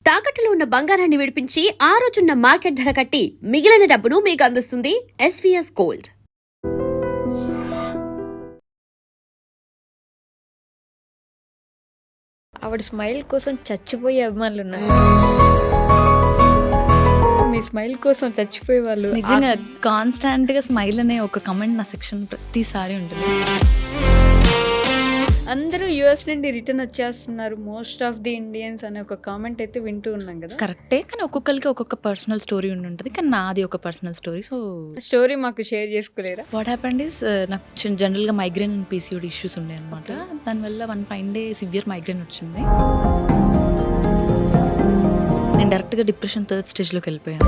తాకట్టులో ఉన్న బంగారాన్ని విడిపించి ఆ రోజున్న మార్కెట్ ధర కట్టి మిగిలిన డబ్బును మీకు అందిస్తుంది ఎస్వీఎస్ గోల్డ్. ఆవిడ స్మైల్ కోసం చచ్చిపోయే అభిమానులు ఉన్నారు. మీ స్మైల్ కోసం చచ్చిపోయే వాళ్ళు నిజంగా కాన్స్టాంట్ గా స్మైల్ అనే ఒక కమెంట్ నా సెక్షన్ ప్రతిసారి ఉంటుంది. అందరూ యుఎస్ నుండి రిటర్న్ వచ్చేస్తున్నారు మోస్ట్ ఆఫ్ ది ఇండియన్స్ అనే ఒక కామెంట్ అయితే వింటూ ఉన్నాం కదా. కరెక్టే, కానీ ఒక్కొక్కరికి ఒక్కొక్క పర్సనల్ స్టోరీ ఉంటుంది, కానీ నాది ఒక పర్సనల్ స్టోరీ. సో స్టోరీ మాకు షేర్ చేసుకోలేరా? వాట్ హ్యాపెండ్ ఇస్, నాకు జనరల్గా మైగ్రేన్ అండ్ పీసీఓడి ఇష్యూస్ ఉండే అనమాట. దానివల్ల one fine day severe migraine వచ్చింది. నేను డైరెక్ట్గా డిప్రెషన్ 3rd స్టేజ్లోకి వెళ్ళిపోయాను.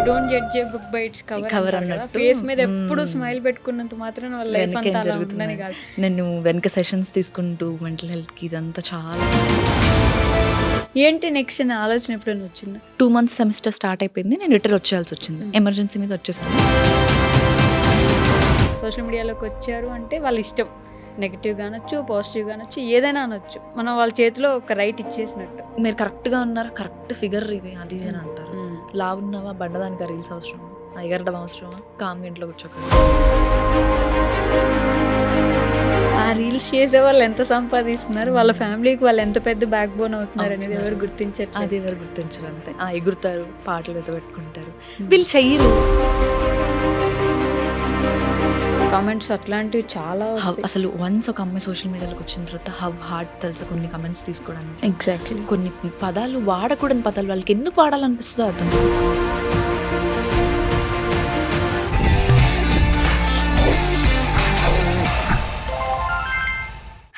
Don't judge A book by its cover అన్నట్టు ఫేస్ మీద ఎప్పుడు స్మైల్ పెట్టుకున్నంత మాత్రం వాళ్ళ లైఫ్ అంతా అలా ఉందని కాదు. నేను వెనక సెషన్స్ తీసుకుంటూ మెంటల్ హెల్త్కి ఇదంతా చాలా. ఏంటి నెక్స్ట్ నా ఆలోచన ఎప్పుడైనా వచ్చిందా? 2 months సెమిస్టర్ స్టార్ట్ అయిపోయింది, నేను రిటర్న్ వచ్చేయాల్సి వచ్చింది. ఎమర్జెన్సీ మీద వచ్చేసాను. సోషల్ మీడియాలోకి వచ్చారు అంటే వాళ్ళ ఇష్టం, నెగిటివ్గా అనొచ్చు, పాజిటివ్గా అనొచ్చు, ఏదైనా అనొచ్చు. మనం వాళ్ళ చేతిలో ఒక రైట్ ఇచ్చేసినట్టు. మీరు కరెక్ట్గా ఉన్నారా, కరెక్ట్ ఫిగర్ ఇది అది అని అంటారు. లావు ఉన్నావా, బండదానికి రీల్స్ అవసరమా, ఎగరడం అవసరమా, కామ్గా ఇంట్లో కూర్చోకండి. ఆ రీల్స్ చేసే వాళ్ళు ఎంత సంపాదిస్తున్నారు, వాళ్ళ ఫ్యామిలీకి వాళ్ళు ఎంత పెద్ద బ్యాక్ బోన్ అవుతున్నారు అనేది ఎవరు గుర్తించట్లేదు. అది ఎవరు గుర్తించరు. అంతే ఎగురుతారు, పాటలు పెట్టుకుంటారు, వీళ్ళు చెయ్యరు. కామెంట్స్ అట్లాంటివి చాలా అసలు వన్స్ ఒక అమ్మాయి సోషల్ మీడియాలోకి వచ్చిన తర్వాత హౌ హార్డ్ తెలుసా కొన్ని కమెంట్స్ తీసుకోవడానికి. ఎగ్జాక్ట్లీ కొన్ని పదాలు వాడకూడని పదాలు వాళ్ళకి ఎందుకు వాడాలనిపిస్తుందో అర్థం కాదు.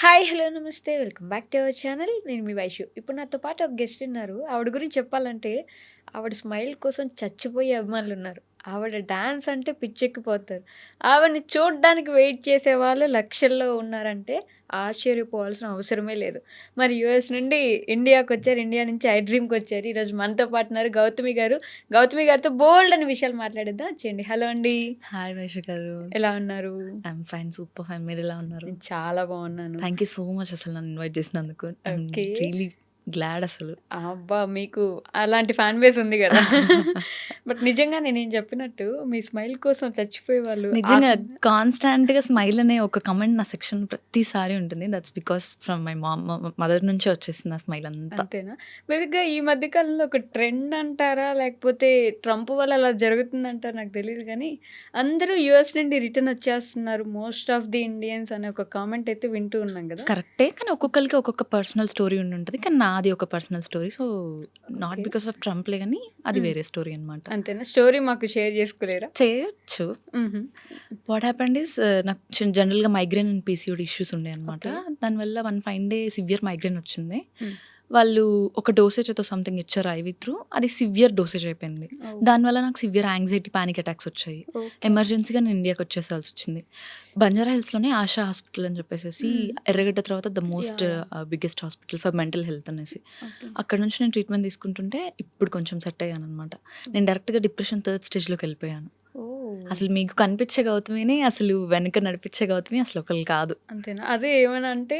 హాయ్, హలో, నమస్తే, welcome back to our channel. నేను మీ వైషు. ఇప్పుడు నాతో పాటు ఒక గెస్ట్ ఉన్నారు. ఆవిడ గురించి చెప్పాలంటే ఆవిడ స్మైల్ కోసం చచ్చిపోయే అభిమానులు ఉన్నారు. ఆవిడ డాన్స్ అంటే పిచ్చెక్కిపోతారు. ఆవిడని చూడడానికి వెయిట్ చేసే వాళ్ళు లక్షల్లో ఉన్నారంటే ఆశ్చర్యపోవాల్సిన అవసరమే లేదు. మరి యూఎస్ నుండి ఇండియాకి వచ్చారు, ఇండియా నుంచి ఐ డ్రీమ్కి వచ్చారు. ఈరోజు మనతో పాటు ఉన్నారు గౌతమి గారు. గౌతమి గారితో బోల్డ్ అని విషయాలు మాట్లాడేద్దాం. వచ్చేయండి. హలో అండి. హాయ్ వైషు గారు, ఎలా ఉన్నారు? I'm fine, super fine. మీరు ఎలా ఉన్నారు? చాలా బాగున్నాను. థ్యాంక్ యూ సో మచ్ అసలు నన్ను ఇన్వైట్ చేసినందుకు. Really glad. అసలు అబ్బా, మీకు అలాంటి ఫ్యాన్ బేస్ ఉంది కదా. బట్ నిజంగా నేను చెప్పినట్టు మీ స్మైల్ కోసం చచ్చిపోయే వాళ్ళు నిజంగా కాన్స్టాంట్ గా స్మైల్ అనే ఒక కమెంట్ నా సెక్షన్ ప్రతిసారి ఉంటుంది. That's because from my mother నుంచే వచ్చేసింది ఆ స్మైల్ అంతా. అంతేనా? బేసిక్గా ఈ మధ్య కాలంలో ఒక ట్రెండ్ అంటారా, లేకపోతే ట్రంప్ వల్ల అలా జరుగుతుంది అంటారా నాకు తెలియదు, కానీ అందరూ యుఎస్ నుండి రిటర్న్ వచ్చేస్తున్నారు మోస్ట్ ఆఫ్ ది ఇండియన్స్ అనే ఒక కామెంట్ అయితే వింటూ ఉన్నాం కదా. కరెక్టే, కానీ ఒక్కొక్కరికి ఒక్కొక్క పర్సనల్ స్టోరీ ఉంటుంది, కానీ నాది ఒక personal story. So not because of ట్రంప్లే, కానీ అది వేరే స్టోరీ అనమాట. అంతేనా? స్టోరీ మాకు షేర్ చేసుకోలేరా? చేయొచ్చు. వాట్ హ్యాపెండ్ ఇస్, నాకు జనరల్గా మైగ్రేన్ అండ్ పీసీఓడి ఇష్యూస్ ఉండే అనమాట. దానివల్ల one fine day severe migraine వచ్చింది. వాళ్ళు ఒక డోసేజ్ అయితే సంథింగ్ ఇచ్చారు ఐవి త్రూ, అది సివియర్ డోసేజ్ అయిపోయింది. దానివల్ల నాకు సివియర్ యాంగ్జైటీ, పానిక్ అటాక్స్ వచ్చాయి. ఎమర్జెన్సీగా నేను ఇండియాకి వచ్చేసాల్సి వచ్చింది. బంజారా హిల్స్లోనే ఆశా హాస్పిటల్ అని చెప్పేసి, ఎర్రగడ్డ తర్వాత the most biggest hospital for mental health అనేసి, అక్కడ నుంచి నేను ట్రీట్మెంట్ తీసుకుంటుంటే ఇప్పుడు కొంచెం సెట్ అయ్యాను అనమాట. నేను డైరెక్ట్గా డిప్రెషన్ 3rd స్టేజ్లోకి వెళ్ళిపోయాను. అసలు మీకు కనిపించే గౌతమిని, అసలు వెనక నడిపించే గౌతమి అసలు ఒకళ్ళు కాదు. అంతేనా? అదే ఏమైనా అంటే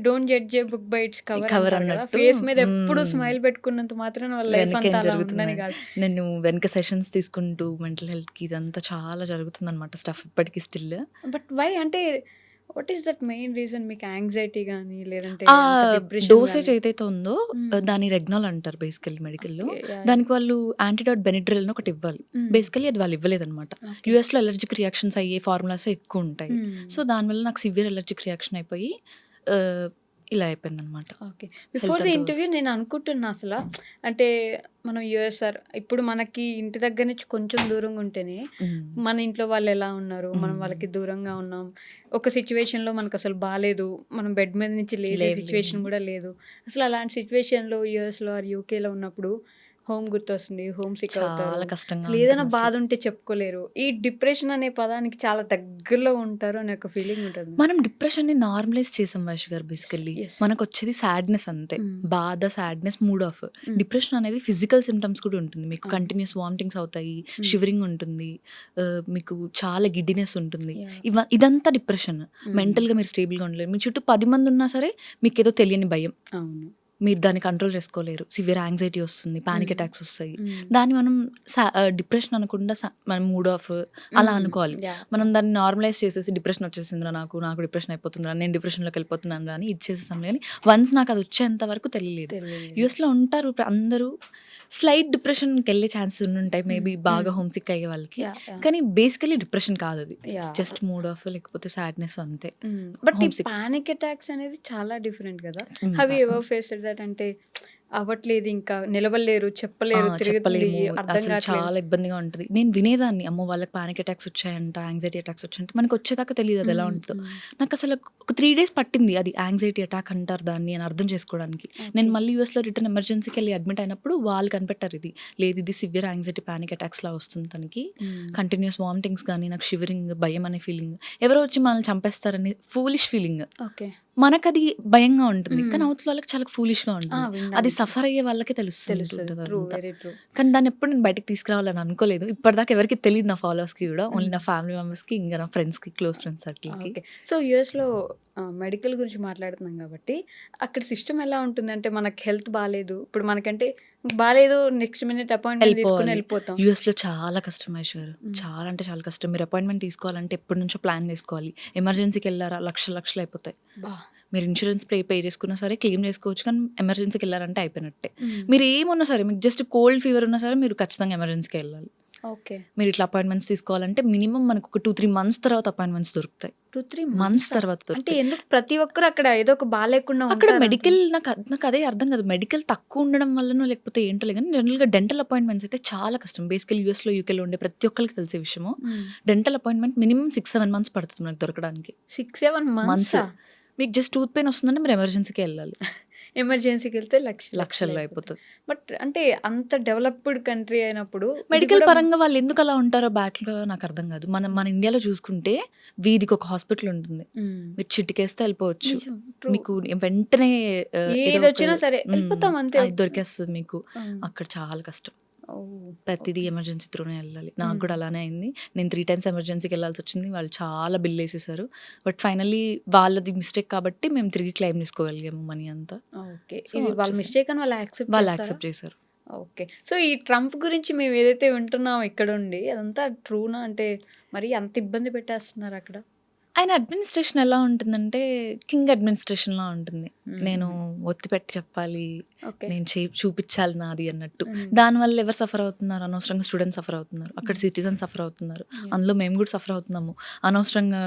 don't judge A book by its cover అన్నట్టు ఫేస్ మీద ఎప్పుడు స్మైల్ పెట్టుకున్నంత మాత్రం వాళ్ళ లైఫ్ అంతా అలా ఉందని కాదు. నేను వెనక సెషన్స్ తీసుకుంటూ మెంటల్ హెల్త్కి ఇదంతా చాలా జరుగుతుంది అనమాట స్టఫ్ ఇప్పటికీ స్టిల్. బట్ వై అంటే what is that main reason? మీకు యాంగ్జైటీ కానీ లేదంటే డోసేజ్ ఏదైతే ఉందో దాని రెగ్నాల్ అంటారు బేసికల్లీ మెడికల్లో. దానికి వాళ్ళు యాంటీడాట్ బెనిడ్రిల్ అని ఒకటి ఇవ్వాలి. బేసికల్లీ అది వాళ్ళు ఇవ్వలేదు అనమాట. యూఎస్లో అలర్జిక్ రియాక్షన్స్ అయ్యే ఫార్ములాస్ ఎక్కువ ఉంటాయి. సో దానివల్ల నాకు సివియర్ అలర్జిక్ రియాక్షన్ అయిపోయి ఇలా అయిపోయింది అనమాట. ఓకే, బిఫోర్ ది ఇంటర్వ్యూ నేను అనుకుంటున్నా అసలు అంటే మనం యుఎస్ఆర్ ఇప్పుడు మనకి ఇంటి దగ్గర నుంచి కొంచెం దూరంగా ఉంటేనే మన ఇంట్లో వాళ్ళు ఎలా ఉన్నారు, మనం వాళ్ళకి దూరంగా ఉన్నాం. ఒక సిచ్యువేషన్లో మనకు అసలు బాగాలేదు, మనం బెడ్ మీద నుంచి లేచే సిచ్యువేషన్ కూడా లేదు. అసలు అలాంటి సిచ్యువేషన్లో యుఎస్లో ఆర్ యూకేలో ఉన్నప్పుడు హోమ్ గుర్తొస్తుంది, హోమ్ సిక్ అవుతారు. చాలా కష్టంగా అసలు ఏదైనా ఉంటుంది బాధ అసలు. ఉంటే చెప్పుకోలేరు. ఈ డిప్రెషన్ అనే పదానికి చాలా దగ్గరలో ఉంటారు అనే ఒక ఫీలింగ్ ఉంటుంది. మనం డిప్రెషన్‌ని నార్మలైజ్ చేసాం వైష్ గారు బేసికల్లీ. యెస్. మనకొచ్చేది సాడ్‌నెస్ అంతే. హ్మ్. బాధ, సాడ్‌నెస్, మూడ్ ఆఫ్. హ్మ్. డిప్రెషన్ అనేది ఫిజికల్ సింప్టమ్స్ కూడా ఉంటుంది. మీకు అవును. కంటిన్యూయస్ వామిటింగ్స్ అవుతాయి, హ్మ్. షివరింగ్ ఉంటుంది, మీకు చాలా గిడ్డినెస్ ఉంటుంది. యాహ్! ఇదంతా డిప్రెషన్. హ్మ్. మెంటల్‌గా మీరు స్టేబుల్‌గా ఉండలేరు. మీ చుట్టూ 10 మంది ఉన్నా సరే మీకేదో తెలియని భయం. అవును. మీరు దాన్ని కంట్రోల్ చేసుకోలేరు. సివియర్ యాంగ్జైటీ వస్తుంది, పానిక్ హ్మ్. అటాక్స్ వస్తాయి. హ్మ్. దాన్ని మనం డిప్రెషన్ అనకుండా మనం మూడ్ ఆఫ్ అలా హ్మ్. అనుకోవాలి. యాహ్! మనం దాన్ని నార్మలైజ్ చేసేసి డిప్రెషన్ వచ్చేసిందిరా నాకు డిప్రెషన్ అయిపోతుందిరా, నేను డిప్రెషన్‌లోకి వెళ్ళిపోతున్నానురా అని ఇచ్చేసేసాం గానీ, వన్స్ నాకు అది వచ్చేంత వరకు తెలియలేదు. తెలియలేదు. యూఎస్‌లో ఉంటారు అందరూ స్లైట్ డిప్రెషన్‌కెళ్ళే ఛాన్సెస్ ఉండుంటాయి. హ్మ్. మేబీ బాగా హ్మ్. హోమ్ సిక్ అయ్యే వాళ్ళకి. యాహ్! యాహ్! కానీ బేసికల్లీ డిప్రెషన్ కాదది. యాహ్! జస్ట్ మూడ్ ఆఫ్ లేకపోతే సాడ్‌నెస్ అంతే. బట్ ఈ హోమ్ సిక్. పానిక్ అటాక్స్ అనేది చాలా డిఫరెంట్ కదా! హ్మ్. Have you ever faced that? అంటే అవ్వట్లేదు, ఇంకా నిలబడలేరు, ఆ! చెప్పలేరు, తిరుగుతుంది, చెప్పలేము. అర్థం అసలు కావట్లేదు. చాలా ఇబ్బందిగా ఉంటది. నేను వినేదాన్ని, అమ్మో! వాళ్ళకి పానిక్ అటాక్స్ వచ్చాయంట, యాంగ్జైటీ అటాక్స్ వచ్చాయంట. మనకొచ్చేదాకా తెలీదు అది ఎలా హ్మ్. ఉంటదో. హ్మ్. నాకసలు ఒక 3 డేస్ పట్టింది అది యాంగ్జైటీ అటాక్ అంటారు దాన్ని అని అర్థం చేసుకోవడానికి. నేను ఓకే. మళ్ళీ యూఎస్‌లో రిటర్న్ ఎమర్జెన్సీకెళ్ళి అడ్మిట్ అయినప్పుడు వాళ్ళు కనిపెట్టారు ఇది. లేదు ఇది సివియర్ యాంగ్జైటీ పానిక్ అటాక్స్‌లా వస్తుంది తనకి. హ్మ్. కంటిన్యూయస్ వామిటింగ్స్ గానీ, నాకు షివరింగ్, భయం అనే ఫీలింగ్. ఎవరో వచ్చి మనల్ని చంపేస్తారని ఫూలిష్ ఫీలింగ్. ఓకే. మనకది భయంగా ఉంటుంది. హ్మ్. కానీ అవతల వాళ్ళకి చాలా ఫూలిష్‌గా ఆ! ఉంటుంది. విన్నా. అది విన్నా. సఫర్ అయ్యే వాళ్ళకే తెలుస్తది. తెలుస్తుంటది ట్రూ. అదంతా. Very true. కానీ దాన్నెప్పుడు నేను బయటికి తీసుకురావాలని అనుకోలేదు. ఇప్పటిదాకా ఎవరికీ తెలీదు నా ఫాలోవర్స్‌కి గూడా. ఓన్లీ హ్మ్. నా ఫ్యామిలీ మెంబర్స్‌కి, ఇంక నా ఫ్రెండ్స్‌కి, క్లోజ్ ఫ్రెండ్స్ సర్కిల్‌కి. ఓకే. సో, యూఎస్‌లో మెడికల్ గురించి మాట్లాడుతున్నాం కాబట్టి, అక్కడ సిస్టమ్ ఎలా ఉంటుంది? అంటే మనకి హెల్త్ బాలేదు. ఇప్పుడు మనకంటే బాలేదు, నెక్స్ట్ మినిట్ అపాయింట్‌మెంట్ తీసుకొని వెళ్ళిపోవాలి. వెళ్ళిపోతాం. యూఎస్‌లో చాలా కష్టం మహేష్ గారు. హ్మ్. చాలా అంటే చాలా కష్టం. మీరు అపాయింట్‌మెంట్ తీసుకోవాలంటే ఎప్పటి నుంచో ప్లాన్ చేసుకోవాలి. ఎమర్జెన్సీకెళ్లారా లక్షలు లక్షలు అయిపోతాయి. అబ్బా! మీరు ఇన్స్యూరెన్స్ పే చేసుకున్నా సరే క్లెయిమ్ చేసుకోవచ్చు. కానీ ఎమర్జెన్సీకెళ్లారంటే అయిపోయినట్టే. హ్మ్. మీరు ఏమున్నా సరే, మీకు జస్ట్ కోల్డ్ ఫీవర్ ఉన్నా సరే మీరు ఖచ్చితంగా ఎమర్జెన్సీకే ఎళ్ళాలి. ఓకే. మీరు ఇట్లా అపాయింట్మెంట్స్ తీసుకోవాలంటే మినిమమ్ మనకు ఒక 2, 3 మంత్స్ తర్వాత అపాయింట్మెంట్స్ దొరుకుతాయి. 2, 3 మంత్స్ మంత్సా? తర్వాత అంటే దొరుకుతాయి. ఎందుకు ప్రతి ఒక్కరు అక్కడ ఏదో ఒక బాలేకుండా అక్కడ ఉంటారంటున్నా. మెడికల్ నాకదే అర్థం కాదు. మెడికల్ తక్కువ ఉండడం వల్లనో లేకపోతే ఏంటోలే గానీ జనరల్‌గా డెంటల్ అపాయింట్మెంట్స్ అయితే చాలా కష్టం. బేసికల్లీ యూఎస్‌లో, యూకేలో ఉండే ప్రతి ఒక్కళ్ళకి తెలిసే విషయము. హ్మ్. డెంటల్ అపాయింట్మెంట్ మినిమమ్ 6, 7 మంత్స్ పడుతుంది మనకు దొరకడానికి. 6, 7 మంత్స్. మంత్సా? మీకు జస్ట్ టూత్ పెయిన్ వస్తుందంటే మీరు ఎమర్జెన్సీకే ఎళ్ళాలి. ఎమర్జెన్సీకెళ్తే లక్షలు లక్షల్లో లక్షలు అయిపోతది. బట్ అంటే అంత డెవలప్డ్ కంట్రీ అయినప్పుడు ఇది మెడికల్ కూడా పరంగా వాళ్ళు ఎందుకు అలా ఉంటారో బ్యాక్‌లో నాకు అర్థం కాదు. మన ఇండియాలో చూసుకుంటే వీధికి ఒక హాస్పిటల్ ఉంటుంది. హ్మ్. మీరు చిటికేస్తే వెళ్ళిపోవచ్చు. నిజం. ట్రూ. మీకు వెంటనే ఏదో ఒక ఏదొచ్చినా సరే వెళ్ళిపోతాం అంతే. అది దొరికేస్తది మీకు. హ్మ్. అక్కడ చాలా కష్టం. ఓహ్! ప్రతిదీ ఓకే. ఎమర్జెన్సీ త్రూనే ఎళ్ళాలి. నాకు హ్మ్. కూడా అలానే అయింది. నేను 3 టైమ్స్ ఎమర్జెన్సీకెళ్ళాల్సొచ్చింది. వాళ్ళు చాలా బిల్లేసేశారు. బట్ ఫైనల్లీ వాళ్ళది మిస్టేక్ కాబట్టి మేము తిరిగి క్లెయిమ్ చేసుకోగలిగాము మనీ అంతా. ఓకే. సో, ఇది వాళ్ళ వచ్చేసాం. మిస్టేక్ అని వాళ్ళు యాక్సెప్ట్ వాళ్ళు చేస్తారా? యాక్సెప్ట్ చేశారు. ఓకే. సో, ఈ ట్రంప్ గురించి మేము ఏదైతే వింటున్నామో ఇక్కడుండి అదంతా ట్రూనా? అంటే మరీ అంత ఇబ్బంది పెట్టేస్తున్నారా అక్కడ? ఆయన అడ్మినిస్ట్రేషన్ ఎలా ఉంటుందంటే, కింగ్ అడ్మినిస్ట్రేషన్‌లా ఉంటుంది. నేను ఒత్తి పెట్టి చెప్పాలి, ఓకే. నేను చూపిచ్చాలి నాది అన్నట్టు. హ్మ్. దానివల్ల ఎవరు సఫర్ అవుతున్నారు? అనవసరంగా స్టూడెంట్స్ సఫర్ అవుతున్నారు. అక్కడ హ్మ్. సిటిజన్స్ సఫర్ అవుతున్నారు. యాహ్! అందులో మేము కూడా సఫర్ అవుతున్నాము. అనవసరంగా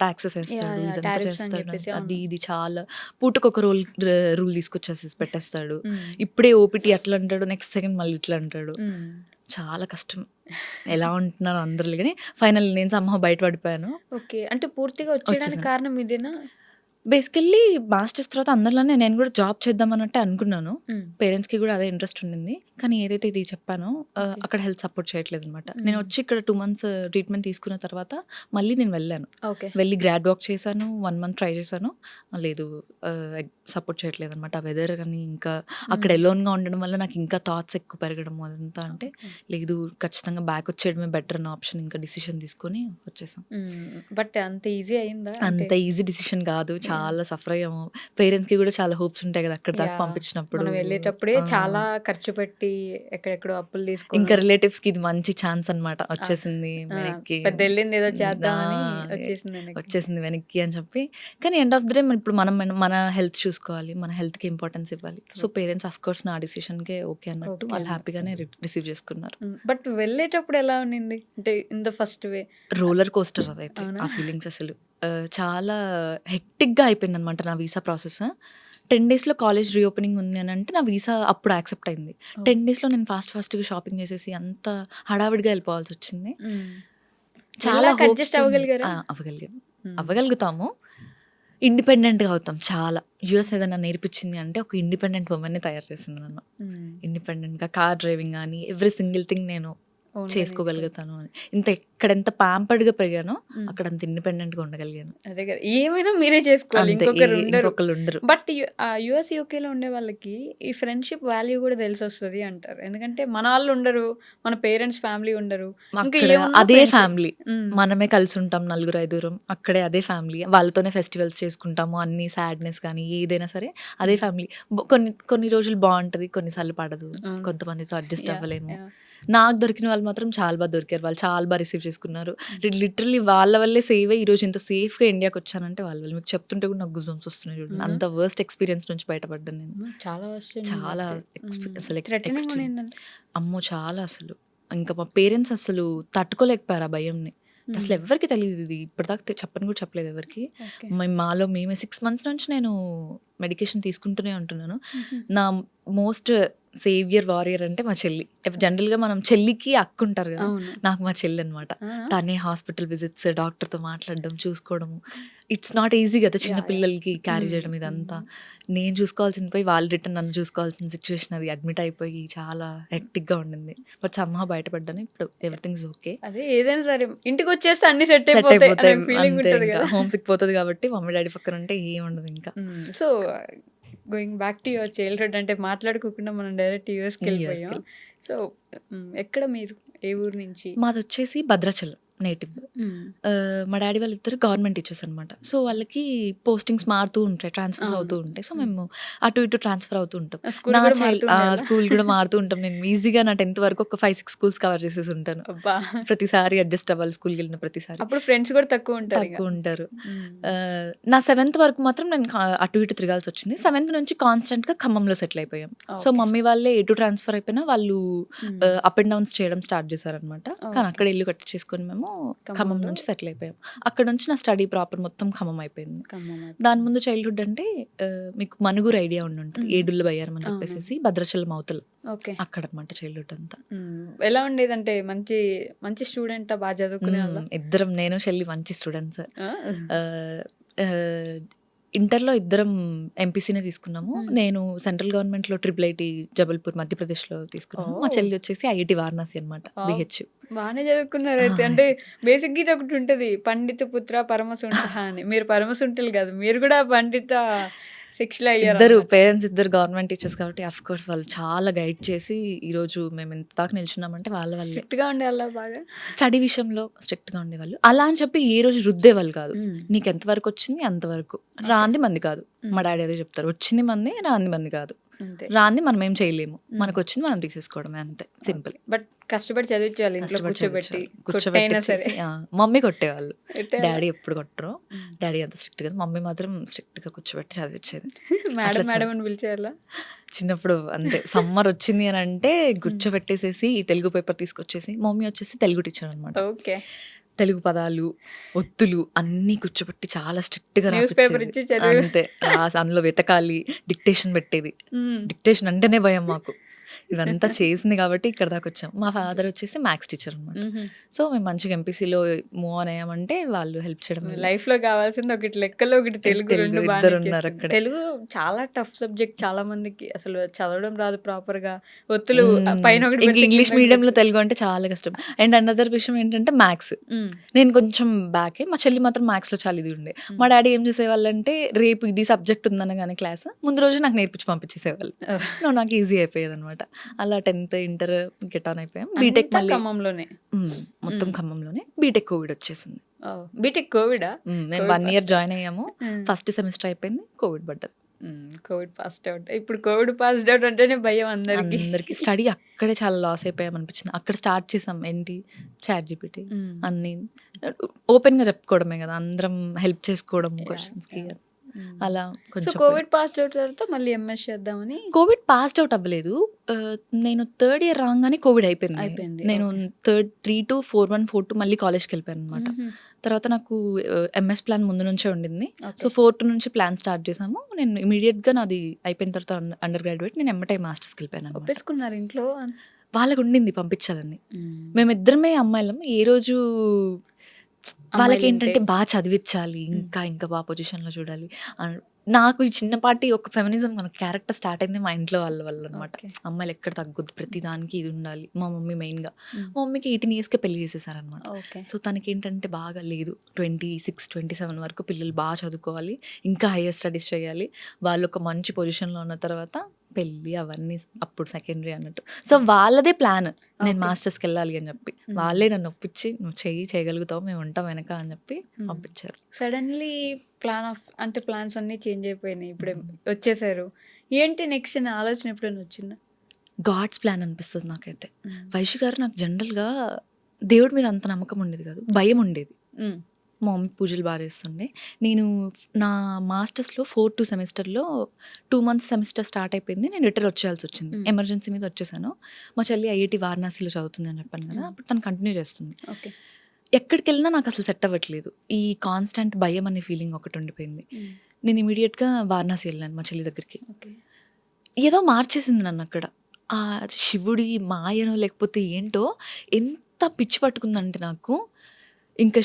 టాక్సెస్ యాహ్! ఏస్తాడు, యాహ్! ఇదంతా టారిఫ్స్ అని చేస్తాడు. చెప్పేసి. అది అవును. ఇది చాలా పూటకొక రూల్ తీసుకొచ్చేసి పెట్టేస్తాడు. హ్మ్. ఇప్పుడే ఓపీటీ అట్లా అంటాడు, నెక్స్ట్ సెకండ్ మళ్ళీ ఇట్లా అంటాడు. హ్మ్. చాలా కష్టం. ఎలా ఉంటున్నారో అందరూ గాని ఫైనల్లీ నేను సమ్‌హౌ బయట పడిపోయాను. ఓకే. అంటే పూర్తిగా వచ్చేయడానికి వచ్చేసాను. కారణం ఇదేనా? బేసికల్లీ మాస్టర్స్ తర్వాత అందరిలానే నేను కూడా జాబ్ చేద్దాం అన్నట్టే అనుకున్నాను. హ్మ్. పేరెంట్స్‌కి కూడా అదే ఇంట్రెస్ట్ ఉండింది. కానీ ఏదైతే ఇది చెప్పానో ఓకే. అక్కడ హెల్త్ సపోర్ట్ చేయట్లేదనమాట. హ్మ్. నేను వచ్చి ఇక్కడ 2 మంత్స్ ట్రీట్మెంట్ తీసుకున్న తర్వాత మళ్ళీ నేను వెళ్ళాను. ఓకే. వెళ్ళి గ్రాడ్ వాక్ చేశాను. 1 మంత్ ట్రై చేశాను. లేదు సపోర్ట్ చేయట్లేదనమాట. ఆ వెదర్ గాని ఇంకా అక్కడ హ్మ్. ఎలోన్‌గా ఉండడం వల్ల నాకు ఇంకా థాట్స్ ఎక్కువ పెరగడం అదంతా అంటే ఓకే. లేదు ఖచ్చితంగా బ్యాక్ వచ్చేయడమే బెటర్ అన్న ఆప్షన్ ఇంకా డిసిషన్ తీసుకొని వచ్చేసాం. బట్ అంత ఈజీ అయిందా? అంటే అంత ఈజీ డిసిషన్ కాదు. యాహ్! చాలా సఫర్ అయ్యాము. పేరెంట్స్‌కి కూడా చాలా హోప్స్ ఉంటాయి కదా! అక్కడి దాకా యాహ్! పంపించినప్పుడు. మనం వెళ్ళేటప్పుడే ఆ! చాలా ఖర్చు పెట్టి ఎక్కడెక్కడో అప్పులు తీసుకొని ఇంకా రిలేటివ్స్‌కి ఇది మంచి ఛాన్స్ అనమాట. ఆ! వచ్చేసింది ఆ! వెనక్కి. పెద్దెళ్ళింది ఏదో ఆ! చేద్దామని వచ్చేసింది వెనక్కి. వచ్చేసింది వెనక్కి అని చెప్పి. కానీ ఎండ్ ఆఫ్ ది డే ఇప్పుడు మన హెల్త్ చూసుకోవాలి. మన హెల్త్‌కి ఇంపార్టెన్స్ ఇవ్వాలి. So, true. పేరెంట్స్ ఆఫ్‌కోర్స్ నా డిసిషన్‌కే ఓకే అన్నట్టు ఓకే వాళ్ళు అన్నారు. హ్యాపీగానే రిసీవ్ చేసుకున్నారు. బట్ వెళ్ళేటప్పుడు ఎలా ఉన్నింది? అంటే in the first way. Roller coaster అదైతే. అవునా? ఆ ఫీలింగ్స్ అసలు. చాలా హెక్టిక్‌గా అయిపోయిందనమాట నా వీసా ప్రాసెస్. 10 డేస్‌లో కాలేజ్ రీఓపెనింగ్ ఉంది అనంటే నా వీసా అప్పుడు యాక్సెప్ట్ అయింది. ఓహ్! 10 డేస్‌లో నేను ఫాస్ట్‌గా షాపింగ్ చేసేసి అంత హడావిడిగా వెళ్ళిపోవాల్సొచ్చింది. చాలా ఎలాగ హోప్స్ అడ్జస్ట్ అవ్వగలిగారా? అవ్వగలిగాను. హ్మ్. అవ్వగలుగుతాము. ఇండిపెండెంట్‌గా అవుతాం చాలా. యూఎస్ ఏదైనా నేర్పించింది అంటే ఒక ఇండిపెండెంట్ వుమన్‌ని తయారు చేసింది నన్ను. ఇండిపెండెంట్‌గా కార్ డ్రైవింగ్ గానీ ఎవ్రీ సింగిల్ థింగ్ నేను చేసుకోగలుగుతాను అని. ఎంత ప్యాంపర్డ్‌గా పెరిగానో అక్కడ అంత ఇండిపెండెంట్‌గా ఉండగలిగాను. అదే కదా! ఏమైనా మీరే చేసుకోవాలి. అంతే. ఇంకొకళ్ళు ఉండరు. బట్ యూఎస్, యూకేలో ఉండే వాళ్ళకి ఈ ఫ్రెండ్‌షిప్ వాల్యూ కూడా తెలిసొస్తది అంటారు. ఎందుకంటే మన వాళ్ళు ఉండరు. మన పేరెంట్స్ ఫ్యామిలీ ఉండరు. ఇంకా అక్కడ ఏమున్నా అదే ఫ్రెండ్షిప్. ఫ్యామిలీ. మనమే కలిసి ఉంటాం నలుగురు, ఐదుగురం. అక్కడే అదే ఫ్యామిలీ. వాళ్ళతోనే ఫెస్టివల్స్ చేసుకుంటాము. అన్ని సాడ్‌నెస్ కానీ ఏదైనా సరే అదే ఫ్యామిలీ. కొన్ని రోజులు బావుంటది. కొన్నిసార్లు పడదు. కొంతమందితో అడ్జస్ట్ అవ్వలేము. నాకు దొరికిన వాళ్ళు మాత్రం చాలా బాగా దొరికారు. వాళ్ళు చాలా బాగా రిసీవ్ చేసుకున్నారు. లిటరల్లీ వాళ్ళ వల్లే సేవ్ అయ్యి ఈరోజు ఇంత సేఫ్‌గా ఇండియాకొచ్చానంటే వాళ్ళ వల్ల. మీకు చెప్తుంటే కూడా నాకు గూస్ బంప్స్ వస్తున్నాయి చూడండి. అంత వర్స్ట్ ఎక్స్‌పీరియన్స్ నుంచి బయటపడ్డాను నేను. చాలా వస్తుంది. చాలా అసలు థ్రెటనింగ్ కూడా ఎక్స్‌ట్రీమ్. ఏందంటే అమ్మో! చాలా అసలు. ఇంకా మా పేరెంట్స్ అసలు తట్టుకోలేకపోయారు ఆ భయంని. అసలు ఎవ్వరికీ తెలీదు ఇది. ఇప్పటిదాకా చెప్పను కూడా చెప్పలేదు ఎవరికీ. ఓకే. మేమే 6 మంత్స్ నుంచి నేను మెడికేషన్ తీసుకుంటూనే ఉంటున్నాను. నా మోస్ట్ సేవియర్ వారియర్ అంటే మా చెల్లి. జనరల్‌గా మనం చెల్లికి అక్క ఉంటారు కదా! అవును. నాకు మా చెల్లి అనమాట. తనే హాస్పిటల్ విజిట్స్, డాక్టర్‌తో మాట్లాడడం, చూసుకోవడము. ఇట్స్ నాట్ ఈజీ కదా! చిన్న పిల్లలకి క్యారీ చేయడం ఇదంతా. నేను చూసుకోవాల్సింది పోయి వాళ్ళు రిటర్న్ నన్ను చూసుకోవాల్సిన సిచ్యువేషన్ అది. అడ్మిట్ అయిపోయి చాలా హెక్టిక్‌గా ఉండింది. బట్ సమ్‌హౌ బయటపడ్డాను. ఇప్పుడు ఎవ్రీథింగ్ ఈజ్ ఓకే. అదే ఏదైనా సరే ఇంటికొచ్చేస్తే అన్నీ సెట్ సెట్ అయిపోతాయి అయిపోతాయి. అనే ఫీలింగ్ అంతే ఉంటది ఇంకా. కదా! హోమ్ సిక్ పోతది కాబట్టి మమ్మీ, డ్యాడీ పక్కన ఉంటే ఏముండదు ఇంకా. So going back to your childhood అంటే మాట్లాడుకోకుండా మనం డైరెక్ట్ యూఎస్‌కెళ్ళిపోయాం. యూఎస్‌కి. సో ఎక్కడ మీరు? ఏ ఊరు నుంచి? మాదొచ్చేసి భద్రాచలం నేటివ్. మా డ్యాడీ వాళ్ళిద్దరు గవర్నమెంట్ టీచర్స్ అనమాట. సో వాళ్ళకి పోస్టింగ్స్ మారుతూ ఉంటాయి. ట్రాన్స్‌ఫర్స్ అవుతూ ఉంటాయి. సో మేము అటు ఇటు ట్రాన్స్‌ఫర్ అవుతూ ఉంటాం. స్కూల్ నా కూడా చైల్డ్ మారుతుండేలా? స్కూల్ కూడా మారుతూ ఉంటాం. నేను ఈజీగా నా 10th వరకు ఒక 5, 6 స్కూల్స్ కవర్ చేసేసి ఉంటాను. అబ్బా! ప్రతిసారి అడ్జస్ట్ అవ్వాలి స్కూల్‌కెళ్ళిన ప్రతిసారి. అప్పుడు ఫ్రెండ్స్ కూడా తక్కువ ఉంటారు ఇక. తక్కువ ఉంటారు. నా 7th వరకు మాత్రం నేను అటు ఇటు తిరగాల్సొచ్చింది. 7th నుంచి కాన్స్టెంట్‌గా ఖమ్మంలో సెటిల్ అయిపోయాం. So okay. మమ్మీ వాళ్ళే ఎటు ట్రాన్స్‌ఫర్ అయిపోయినా వాళ్ళు అప్ అండ్ డౌన్స్ చేయడం స్టార్ట్ చేశారనమాట. కానీ అక్కడ ఇల్లు కట్టించేసుకొని మేము ఖమ్మం నుంచి సెటిల్ అయిపోయాం. అక్కడ నుంచి నా స్టడీ ప్రాపర్ మొత్తం ఖమ్మం అయిపోయింది. దాని ముందు చైల్డ్‌హుడ్ అంటే మీకు మనుగురు ఐడియా ఉండుంటది. ఏడుళ్ళ బయ్యారం అని చెప్పేసేసి భద్రాచలం అవతల. ఓకే. అక్కడనమాట చైల్డ్‌హుడ్ అంతా. ఎలా ఉండేదంటే మంచి మంచి స్టూడెంటా? బాగా చదువుకునేవాళ్ళా? ఇద్దరం నేను, చెల్లి మంచి స్టూడెంట్స్. ఆ! ఇంటర్‌లో ఇద్దరం ఎంపీసీనే తీసుకున్నాము. నేను సెంట్రల్ గవర్నమెంట్‌లో ట్రిపుల్ ఐటీ జబల్పూర్ మధ్యప్రదేశ్‌లో తీసుకున్నాను. మా చెల్లి వచ్చేసి ఐఐటీ వారణాసి అనమాట. బీహెచ్. బానే చదువుకున్నారైతే. అంటే బేసిక్‌గా ఇది ఒకటి ఉంటది. పండిత పుత్ర పరమసుంఠః అని. మీరు పరమసుంఠులు కాదు. మీరు కూడా పండిత శిక్షలో ఇద్దరు అయ్యారన్నమాట. పేరెంట్స్ ఇద్దరు గవర్నమెంట్ టీచర్స్ కాబట్టి ఆఫ్‌కోర్స్ వాళ్ళు చాలా గైడ్ చేసి ఈరోజు మేము ఇంత దాకా నిల్చున్నామంటే వాళ్ళ వల్లే. స్ట్రిక్ట్‌గా ఉండేవాళ్ళా బాగా? స్టడీ విషయంలో స్ట్రిక్ట్‌గా ఉండేవాళ్ళు. అలా అని చెప్పి ఏ రోజు రుద్దేవాళ్ళు కాదు. నీకు ఎంతవరకు వచ్చింది అంతవరకు. రాంది మంది కాదు. మా డాడీ అదే చెప్తారు. వచ్చింది మంది, రాంది మంది కాదు. అంతే. రాంది మనం ఏం చేయలేము. మనకొచ్చింది మనం తీసేసుకోవడమే అంతే. సింపుల్. బట్ కష్టపడి చదివించాలి ఇంట్లో కూర్చోబెట్టి. కొట్టైనా కూర్చోబెట్టేసేసి సరే. మమ్మీ కొట్టేవాళ్ళు. కొట్టేవాళ్ళా? డాడీ ఎప్పుడు కొట్టరు. డాడీ అంత స్ట్రిక్ట్ కదా. మమ్మీ మాత్రం స్ట్రిక్ట్‌గా కూర్చోబెట్టి చదివించేది. మేడం మేడం అని పిలిచేవాళ్ళా? చిన్నప్పుడు అంతే. సమ్మర్ వచ్చింది అని అంటే కూర్చోబెట్టేసేసి ఈ తెలుగు పేపర్ తీసుకొచ్చేసి మమ్మీ వచ్చేసి తెలుగు టీచర్ అనమాట. ఓకే. తెలుగు పదాలు, ఒత్తులు అన్నీ కూర్చోబెట్టి చాలా స్ట్రిక్ట్‌గా న్యూస్ పేపర్ రాపిచ్చేది. ఇచ్చి చదివి అంతే. అందులో వెతకాలి. డిక్టేషన్ పెట్టేది. డిక్టేషన్ అంటేనే భయం మాకు. ఇవంతా చేసింది కాబట్టి ఇక్కడ దాకా వచ్చాం. మా ఫాదర్ వచ్చేసి మ్యాథ్స్ టీచర్ అనమాట. సో మేము మంచిగా ఎంపీసీలో మూవ్ ఆన్ అయ్యామంటే వాళ్ళు హెల్ప్ చేయడం వల్ల. లైఫ్‌లో కావాల్సింది ఒకటి లెక్కలు, ఒకటి తెలుగు తెలుగు 2 బాగా ఇద్దరు ఉన్నారు నేర్చేసుకున్నారు. అక్కడే. తెలుగు చాలా టఫ్ సబ్జెక్ట్ చాలా మందికి. అసలు చదవడం రాదు ప్రాపర్‌గా. ఒత్తులు పైన ఒకటి ఇంక పెడితే ఇంగ్లీష్ కింద ఒకటి మీడియంలో పెడితే. తెలుగు అంటే చాలా కష్టం. అండ్ అనదర్ విషయం ఏంటంటే మ్యాథ్స్. నేను కొంచెం బ్యాకే. మా చెల్లి మాత్రం మ్యాథ్స్‌లో చాలా ఇది ఉండే. మా డాడీ ఏం చేసేవాళ్ళంటే రేపు ఇది సబ్జెక్ట్ ఉందనగానే క్లాస్ ముందు రోజు నాకు నేర్పించి పంపించేసేవాళ్ళు. నాకు ఈజీ అయిపోయేదనమాట. అలా 10th ఇంటర్ గెట్ ఆన్ అయిపోయాం. బీటెక్ అంతా మళ్ళీ ఖమ్మంలోనే. మొత్తం ఖమ్మంలోనే. బీటెక్ కోవిడ్ వచ్చేసింది. బీటెక్ కోవిడా? మేము 1 ఇయర్ జాయిన్ అయ్యాము. ఫస్ట్ సెమిస్టర్ అయిపోయింది. కోవిడ్ పడ్డది. Covid passed out. ఇప్పుడు కోవిడ్ పాస్డ్ అవుట్ అంటేనే భయం అందరికి. అందరికి స్టడీ అక్కడే చాలా లాస్ అయిపోయాం అనిపించింది. అక్కడ స్టార్ట్ చేసాం ఏంటి చాట్ జీపీటీ అన్ని ఓపెన్‌గా చెప్పుకోవడమే కదా. అందరం హెల్ప్ చేసుకోవడం క్వశ్చన్స్‌కి అలా సో కొంచెం కోవిడ్ పాస్డ్ అవుట్ తర్వాత మళ్ళీ ఎంఎస్ చేద్దామని. కోవిడ్ పాస్డ్ అవుట్ అవ్వలేదు. నేను థర్డ్ ఇయర్ రాగానే కోవిడ్ అయిపోయింది. అయిపోయింది. నేను థర్డ్ 3-2, 4-1, 4-2 మళ్ళీ కాలేజ్కి వెళ్ళిపోయాను అనమాట. తర్వాత నాకు ఎంఎస్ ప్లాన్ ముందు నుంచే ఉండింది. సో 4-2 నుంచి ప్లాన్ స్టార్ట్ చేసాము. నేను ఇమీడియట్‌గా నాది అయిపోయిన తర్వాత అండర్ గ్రాడ్యుయేట్ నేను ఎమ్మటే మాస్టర్స్కి వెళ్ళిపోయాను అనమాట. ఒప్పేసుకున్నారు ఇంట్లో. వాళ్ళకు ఉండింది పంపించాలని. మేమిద్దరమే అమ్మాయిలం. ఏ రోజు వాళ్ళకేంటంటే అమ్మాయిలుంటే. బాగా చదివిచ్చాలి. ఇంకా బాగా పొజిషన్‌లో చూడాలి. నాకు ఈ చిన్నపాటి ఒక ఫెమినిజం మన క్యారెక్టర్ స్టార్ట్ అయింది మా ఇంట్లో వాళ్ళ వల్లనమాట. ఓకే. అమ్మాయిలు ఎక్కడ తగ్గొద్దు. ప్రతి దానికి ఇది ఉండాలి. మా మమ్మీ మెయిన్‌గా. హ్మ్. మా మమ్మీకి 18 ఇయర్స్‌కే పెళ్లి చేసేసారనమాట. ఓకే. సో, తనకేంటంటే బాగా లేదు 26, 27 వరకు పిల్లలు బాగా చదువుకోవాలి. ఇంకా హైయర్ స్టడీస్ చేయాలి. వాళ్ళొక మంచి పొజిషన్‌లో ఉన్న తర్వాత పెళ్లి అవన్నీ అప్పుడు సెకండరీ అన్నట్టు. సో, వాళ్ళదే ప్లాన్. నేను ఓకే. మాస్టర్స్‌కెళ్ళాలి అని చెప్పి. వాళ్ళే నన్ను ఒప్పించి నువ్వు చేయగలుగుతావు. మేము ఉంటాం వెనక అని చెప్పి పంపించారు. సడన్‌లీ ప్లాన్స్ అన్నీ చేంజ్ అయిపోయినాయి. ఇప్పుడే వచ్చేసారు. ఏంటి నెక్స్ట్ అనే ఆలోచన ఎప్పుడైనా వచ్చిందా? గాడ్స్ ప్లాన్ అనిపిస్తది నాకైతే. వైషు గారు నాకు జనరల్‌గా దేవుడి మీద అంత నమ్మకం ఉండేది కాదు. భయం ఉండేది. హ్మ్. మా మమ్మీ పూజలు బాగా చేస్తుండే. నేను నా మాస్టర్స్‌లో 4-2 సెమిస్టర్‌లో 2 మంత్స్ సెమిస్టర్ స్టార్ట్ అయిపోయింది. నేను రిటర్న్ వచ్చేయాల్సి వచ్చింది. ఎమర్జెన్సీ మీద వచ్చేసాను. మా చెల్లి ఐఐటీ వారణాసిలో చదువుతుంది అని చెప్పాను కదా! అప్పుడు తను కంటిన్యూ చేస్తుంది. ఓకే. ఎక్కడికెళ్ళినా నాకు అసలు సెట్ అవ్వట్లేదు. ఈ కాన్స్టాంట్ భయం అనే ఫీలింగ్ ఒకటి ఉండిపోయింది. నేను ఇమ్మీడియేట్‌గా వారణాసి వెళ్ళాను మా చెల్లి దగ్గరికి. ఓకే. ఏదో మార్చేసింది నన్నక్కడ. ఆ శివుడి మాయనో లేకపోతే ఏంటో ఎంత పిచ్చి పట్టుకుందంటే నాకు, ఇంక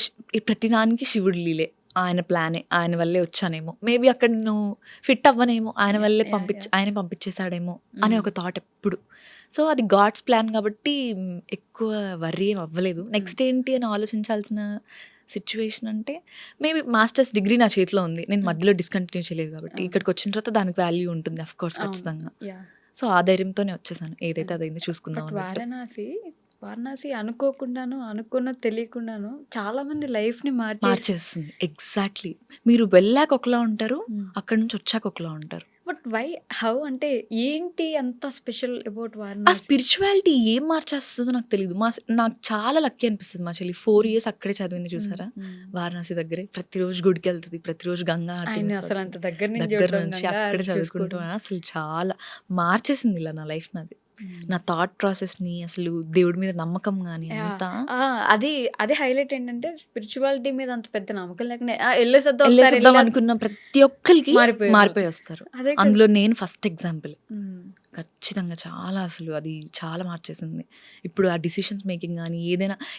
ప్రతిదానికి శివుడి లీలే. ఆయన ప్లానే. ఆయన వల్లే వచ్చానేమో. మేబీ అక్కడ నేను ఫిట్ అవ్వనేమో. ఆయన వల్లే ఆయనే పంపించేసాడేమో అనే ఒక థాట్ ఎప్పుడు. సో, అది గాడ్స్ ప్లాన్ కాబట్టి ఎక్కువ వర్రీ ఏం అవ్వలేదు. నెక్స్ట్ ఏంటి అని ఆలోచించాల్సిన సిట్యుయేషన్ అంటే మేబీ మాస్టర్స్ డిగ్రీ నా చేతిలో ఉంది. నేను మధ్యలో డిస్కంటిన్యూ చేయలేదు కాబట్టి. ఇక్కడికి వచ్చిన తర్వాత దానికి వాల్యూ ఉంటుంది ఆఫ్‌కోర్స్ ఖచ్చితంగా. యాహ్! సో, ఆ ధైర్యంతోనే వచ్చేసాను. ఏదైతే అదైంది చూసుకుందాం బట్ అన్నట్టు. వారణాసి అనుకోకుండానో, అనుకున్నది తెలియకుండానో చాలా మంది లైఫ్‌ని మార్చేస్తుంది. ఎగ్జాక్ట్‌లీ. మీరు వెళ్ళాక ఒకలా ఉంటారు. అక్కడి నుంచి వచ్చాక ఒకలా ఉంటారు. బట్ హౌ అంటే ఏంటి అంత స్పెషల్ అబౌట్ ఆ వారణాసి? స్పిరిచువాలిటీ ఏం మార్చేస్తదో నాకు తెలీదు. నాకు చాలా లక్కీ అనిపిస్తది. మా చెల్లి 4 ఇయర్స్ అక్కడే చదివింది చూసారా? వారణాసి దగ్గరే. ప్రతిరోజు గుడికెళ్తది. ప్రతిరోజు గంగా హారతి ఆయన మిస్ అసలు అవ్వదు. అంత దగ్గర నుంచి దగ్గర చూడడం, నుంచి గంగా అక్కడే హారతి చదువుకుంటూ చూసుకోవడం. అసలు చాలా మార్చేసింది ఇలా నా లైఫ్ నాది. నా థాట్ ప్రాసెస్‌ని అసలు దేవుడి మీద నమ్మకం గాని యాహ్! అంతా ఆ! అదే హైలైట్ ఏంటంటే స్పిరిచువాలిటీ మీద అంత పెద్ద నమ్మకం లేకుండా ఎళ్ళేసొద్దాం ఒకసారి ఎళ్ళేసొద్దాం అనుకున్న ప్రతి ఒక్కళ్ళకి మారిపోయారు. మారిపోయి వస్తారు. అదే కదా! అందులో నేను ఫస్ట్ ఎగ్జాంపుల్. హ్మ్. ఖచ్చితంగా చాలా అసలు అది చాలా మార్చేసింది. ఇప్పుడు ఆ డెసిషన్స్ మేకింగ్ గాని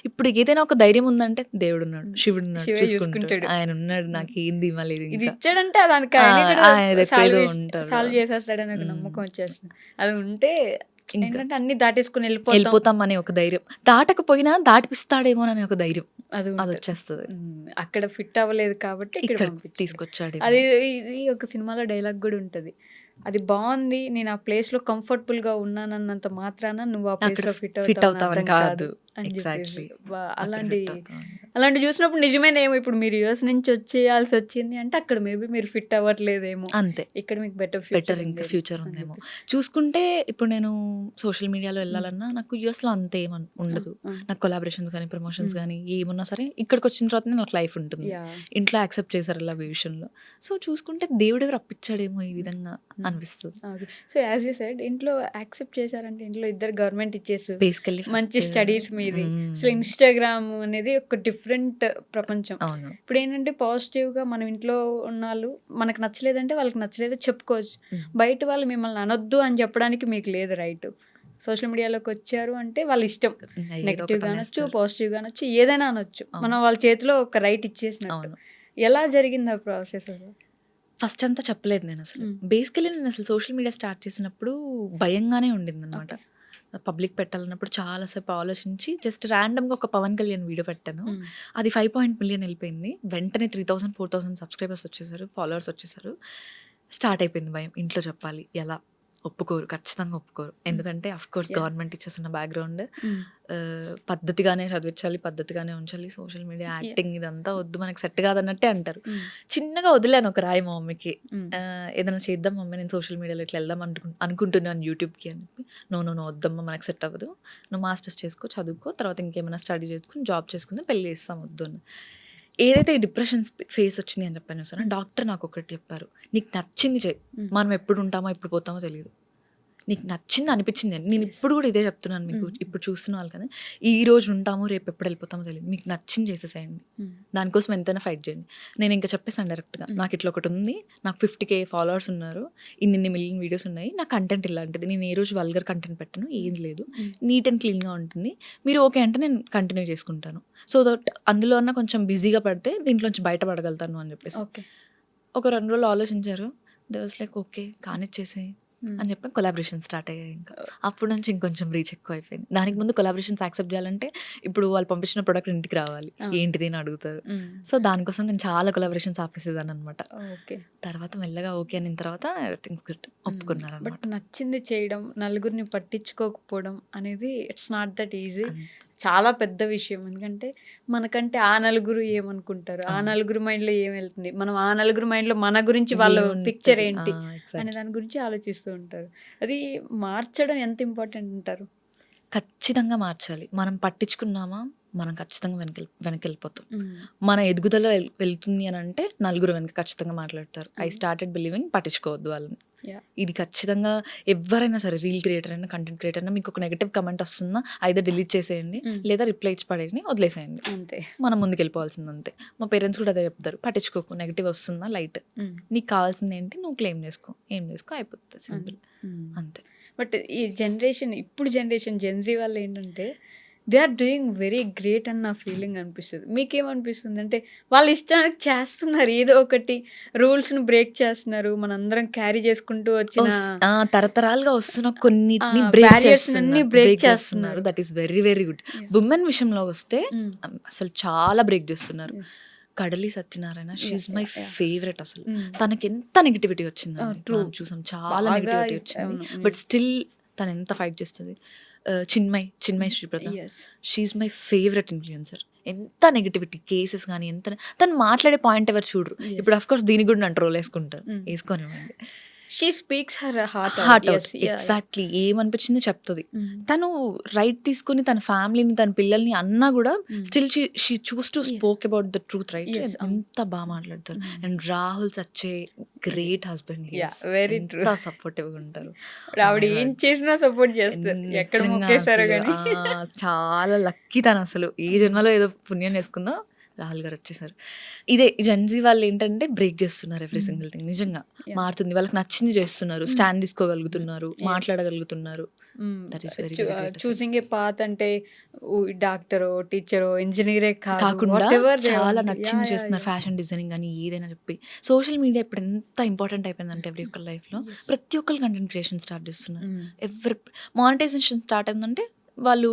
ఇప్పుడు ఏదైనా ఒక ధైర్యం ఉందంటే దేవుడున్నాడు, శివుడున్నాడు, శివే చూసుకుంటాడు. చూసుకుంటాడు. ఆయనున్నాడు నాకేంది మళ్ళీ ఇది ఇంకా. ఇచ్చాడంటే దానికి ఆయనే కూడా ఆయన రేపు ఏదో ఉంటాడు. సాల్వ్ చేసేస్తాడని ఒక నమ్మకం వచ్చేస్తుంది. అది ఉంటే ఇంకా ఏంటంటే అన్ని దాటేసుకొని ఎళ్ళిపోతాం అనే ఒక ధైర్యం. దాటకపోయినా దాటిపిస్తాడేమోననే ఒక ధైర్యం. అది ఉంటది. అదొచ్చేస్తది. అక్కడ ఫిట్ అవ్వలేదు కాబట్టి ఇక్కడ ఇక్కడ పంపించాడు. తీసుకొచ్చాడేమో. అది ఇది ఒక సినిమాలో డైలాగ్ కూడా ఉంటది. అది బాగుంది. నేను ఆ ప్లేస్‌లో కంఫర్టబుల్‌గా ఉన్నానన్నంత మాత్రాన నువ్వు ఆ అక్కడ ప్లేస్‌లో ఫిట్ ఫిట్ అవుతావని అవుతామని అర్థం కాదు కాదు. అని చెప్పేసి. ఎగ్జాక్ట్‌లీ. అక్కడ అలాంటి ఫిట్ అవుతామని. అలాంటివి చూసినప్పుడు నిజమేనేమో ఇప్పుడు మీరు యూఎస్ నుంచి వచ్చేయాల్సి వచ్చింది అంటే అక్కడ మేబీ మీరు ఫిట్ అవ్వట్లేదేమో. అంతే. ఇక్కడ మీకు బెటర్ ఇంకా ఫ్యూచర్ ఉందేమో. చూసుకుంటే ఇప్పుడు నేను సోషల్ మీడియాలో వెళ్ళాలన్నా నాకు యూఎస్‌లో అంత ఉండదు. నాకు కొలాబరేషన్స్ గానీ, ప్రమోషన్స్ గానీ ఏమున్నా సరే ఇక్కడికొచ్చిన తర్వాతనే నాకు లైఫ్ ఉంటుంది. ఇంట్లో యాక్సెప్ట్ చేశారు అలాగ ఈ విషయంలో. సో, చూసుకుంటే దేవుడే రప్పించాడేమో ఈ విధంగా అనిపిస్తది. సో యాజ్ యూ సెడ్ ఇంట్లో యాక్సెప్ట్ చేశారంటే ఇంట్లో ఇద్దరు గవర్నమెంట్ ఇచ్చేసి బేసికల్లీ మంచి స్టడీస్ మీది. అసలు ఇన్‌స్టాగ్రామ్ అనేది ఒక డిఫరెంట్ ప్రపంచం. అవును. ఇప్పుడేంటంటే పాజిటివ్‌గా మనం ఇంట్లో ఉన్నోళ్ళు మనకు నచ్చలేదంటే వాళ్ళకి నచ్చలేదో చెప్పుకోవచ్చు. బయట వాళ్ళు మిమ్మల్ని అనొద్దు అని చెప్పడానికి మీకు లేదు రైటు. సోషల్ మీడియాలోకి వచ్చారు అంటే వాళ్ళ ఇష్టం. నెగెటివ్‌గా అనొచ్చు, పాజిటివ్‌గా అనొచ్చు, ఏదైనా అనొచ్చు. మనం వాళ్ళ చేతిలో ఒక రైట్ ఇచ్చేసినట్టు. ఎలా జరిగింది ఆ ప్రాసెస్ అసలు? ఫస్ట్ అంతా చెప్పలేదు నేనసలు. బేసికల్లీ నేనసలు సోషల్ మీడియా స్టార్ట్ చేసినప్పుడు భయంగానే ఉండిందనమాట. పబ్లిక్ పెట్టాలన్నప్పుడు చాలా సేపు ఆలోచించి జస్ట్ ర్యాండమ్‌గా ఒక 'పవన్ కళ్యాణ్' వీడియో పెట్టాను. అది 5 మిలియన్ ఎళ్ళిపోయింది. వెంటనే 3000, 4000 సబ్స్క్రైబర్స్ వచ్చేసారు. ఫాలోవర్స్ వచ్చేసారు. స్టార్ట్ అయిపోయింది భయం. ఇంట్లో చెప్పాలి ఎలా? ఒప్పుకోరు. ఖచ్చితంగా ఒప్పుకోరు. ఎందుకంటే ఆఫ్‌కోర్స్ గవర్నమెంట్ ఇచ్చేసిన బ్యాక్‌గ్రౌండ్ పద్ధతిగానే చదివించాలి, పద్ధతిగానే ఉంచాలి. సోషల్ మీడియా యాక్టింగ్ ఇదంతా వద్దు మనకు సెట్ కాదన్నట్టే అంటారు. చిన్నగా వదిలాను ఒక రాయి మా మమ్మీకి. ఏదైనా చేద్దాం మమ్మీ నేను సోషల్ మీడియాలో ఇట్లా వెళ్దాం అనుకుంటున్నాను యూట్యూబ్‌కి అని చెప్పి. నో వద్దమ్మా మనకు సెట్ అవ్వదు. నువ్వు మాస్టర్స్ చేసుకో, చదువుకో, తర్వాత ఇంకేమైనా స్టడీ చేసుకొని జాబ్ చేసుకుందాం, పెళ్లి చేస్తాం వద్దు అని. ఏదైతే ఈ డిప్రెషన్ ఫేస్ వచ్చింది అని చెప్పాను చూసారా, డాక్టర్ నాకు ఒకటి చెప్పారు. నీకు నచ్చింది చెయ్యి. మనం ఎప్పుడు ఉంటామో ఎప్పుడు పోతామో తెలియదు. నీకు నచ్చింది అనిపించింది అని. నేను ఇప్పుడు కూడా ఇదే చెప్తున్నాను మీకు, ఇప్పుడు చూస్తున్న వాళ్ళు కదా, ఈ రోజు ఉంటాము రేపు ఎప్పుడు వెళ్ళిపోతామో తెలియదు, మీకు నచ్చింది చేసేసేయండి, దానికోసం ఎంతైనా ఫైట్ చేయండి. నేను ఇంకా చెప్పేసాను డైరెక్ట్గా, నాకు ఇట్లా ఒకటి ఉంది, నాకు 50K ఫాలోవర్స్ ఉన్నారు, ఇన్ని మిలియన్ వీడియోస్ ఉన్నాయి, నా కంటెంట్ ఇలాంటిది, నేను ఏ రోజు వల్గర్ కంటెంట్ పెట్టను, ఏం లేదు, నీట్ అండ్ క్లీన్గా ఉంటుంది, మీరు ఓకే అంటే నేను కంటిన్యూ చేసుకుంటాను, సో దట్ అందులో అన్న కొంచెం బిజీగా పడితే దీంట్లోంచి బయటపడగలుగుతాను అని చెప్పేసి. ఓకే. ఒక 2 రోజులు ఆలోచించారు, దే వాస్ లైక్ ఓకే కానిచ్చేసి అని చెప్పి కొలాబరేషన్ స్టార్ట్ అయ్యాయి. ఇంకా అప్పటి నుంచి ఇంకొంచెం రీచ్ ఎక్కువ అయిపోయింది. దానికి ముందు కొలాబరేషన్స్ యాక్సెప్ట్ చేయాలంటే ఇప్పుడు వాళ్ళు పంపించిన ప్రోడక్ట్ ఇంటికి రావాలి, ఏంటిది అని అడుగుతారు. సో దానికోసం నేను చాలా కొలాబరేషన్స్ ఆపేసేదాన్ని అనమాట. ఓకే. తర్వాత మెల్లగా ఓకే అయిన తర్వాత ఎవ్రీథింగ్స్ గుడ్ ఒప్పుకున్నారు అనమాట. బట్ నచ్చింది చేయడం, నలుగురిని పట్టించుకోకపోవడం అనేది ఇట్స్ నాట్ దట్ ఈజీ. చాలా పెద్ద విషయం. ఎందుకంటే మనకంటే ఆ నలుగురు ఏమనుకుంటారు, ఆ నలుగురు మైండ్లో ఏం వెళ్తుంది, మనం ఆ నలుగురు మైండ్లో మన గురించి వాళ్ళ పిక్చర్ ఏంటి అనే దాని గురించి ఆలోచిస్తూ ఉంటారు. అది మార్చడం ఎంత ఇంపార్టెంట్ అంటారు? ఖచ్చితంగా మార్చాలి. మనం పట్టించుకున్నామా మనం ఖచ్చితంగా వెనక్కి వెళ్ళిపోతాం. మన ఎదుగుదల వెళ్తుంది అని అంటే నలుగురు వెనక ఖచ్చితంగా మాట్లాడతారు. ఐ స్టార్టెడ్ బిలీవింగ్ పట్టించుకోవద్దు వాళ్ళని. ఇది ఖచ్చితంగా ఎవరైనా సరే, రీల్ క్రియేటర్ అయినా కంటెంట్ క్రియేటర్ అయినా, మీకు ఒక నెగటివ్ కమెంట్ వస్తుందా అయితే డిలీట్ చేసేయండి, లేదా రిప్లై ఇచ్చి పడేయండి, వదిలేసేయండి, అంతే. మనం ముందుకు వెళ్ళిపోవాల్సింది అంతే. మా పేరెంట్స్ కూడా అదే చెప్తారు, పట్టించుకోకు, నెగటివ్ వస్తుందా లైట్, నీకు కావాల్సింది ఏంటి నువ్వు క్లెయిమ్ చేసుకో, ఏం చేసుకో, అయిపోతుంది, సింపుల్, అంతే. బట్ ఈ జనరేషన్, ఇప్పుడు జనరేషన్ జెన్జీ వాళ్ళు ఏంటంటే they are doing very great అని నా ఫీలింగ్ అనిపిస్తుంది. మీకేమనిపిస్తుంది? అంటే వాళ్ళ ఇష్టానికి చేస్తున్నారు, ఏదో ఒకటి రూల్స్ని బ్రేక్ చేస్తున్నారు, మనందరం క్యారీ చేసుకుంటూ వచ్చిన తరతరాలుగా వస్తున్న కొన్నిటిని బ్రేక్ చేస్తున్నారు. That is very very good. Women విషయంలో వస్తే అసలు చాలా బ్రేక్ చేస్తున్నారు. కడలి సత్యనారాయణ, షీఈ్ మై ఫేవరెట్. అసలు తనకి ఎంత నెగిటివిటీ వచ్చింది చూసాం, చాలా నెగిటివిటీ వచ్చింది, బట్ స్టిల్ తను ఎంత ఫైట్ చేస్తుంది. Chinmayi Sripada, she's my favourite influencer. ఎంత నెగిటివిటీ కేసెస్ కానీ, ఎంత తను మాట్లాడే పాయింట్ ఎవరు చూడరు. ఇప్పుడు అఫ్ కోర్స్ దీనికి కూడా నన్ను ట్రోల్ వేసుకుంటారు, వేసుకొనివ్వండి. She speaks her heart out. Exactly ఏమనిపించిందో చెప్తుంది. తను రైట్ తీసుకుని తన ఫ్యామిలీని, తన పిల్లల్ని అన్నా కూడా still she choose to spoke about the truth, right. ఎంత బాగా మాట్లాడతారు. అండ్ రాహుల్ సచ్చే గ్రేట్ హస్బెండ్, ఎంత సపోర్టివ్ గా ఉంటారు. ఆవిడ ఏం చేసినా సపోర్ట్ చేస్తారు, ఎక్కడ మొక్కేసారో కానీ. చాలా లక్కీ తను, అసలు ఏ జన్మలో ఏదో పుణ్యం చేసుకుందో రాహుల్ గారు వచ్చేసారు. ఇదే జెన్జీ వాళ్ళు ఏంటంటే బ్రేక్ చేస్తున్నారు ఎవ్రీ సింగిల్ థింగ్. నిజంగా మారుతుంది, వాళ్ళకి నచ్చింది చేస్తున్నారు, స్టాండ్ తీసుకోగలుగుతున్నారు, మాట్లాడగలుగుతున్నారు. That is very choosing a path. అంటే డాక్టరో, టీచరో, ఇంజనీరే కాకుండా చాలా నచ్చింది చేస్తున్నారు. ఫ్యాషన్ డిజైనింగ్ అని ఏదైనా చెప్పి. సోషల్ మీడియా ఇప్పుడు ఎంత ఇంపార్టెంట్ అయిపోయిందంటే ఎవ్రీ ఒక్కరి లైఫ్లో ప్రతి ఒక్కరు కంటెంట్ క్రియేషన్ స్టార్ట్ చేస్తున్నారు. ఎవరి మానిటైజేషన్ స్టార్ట్ అయిందంటే వాళ్ళు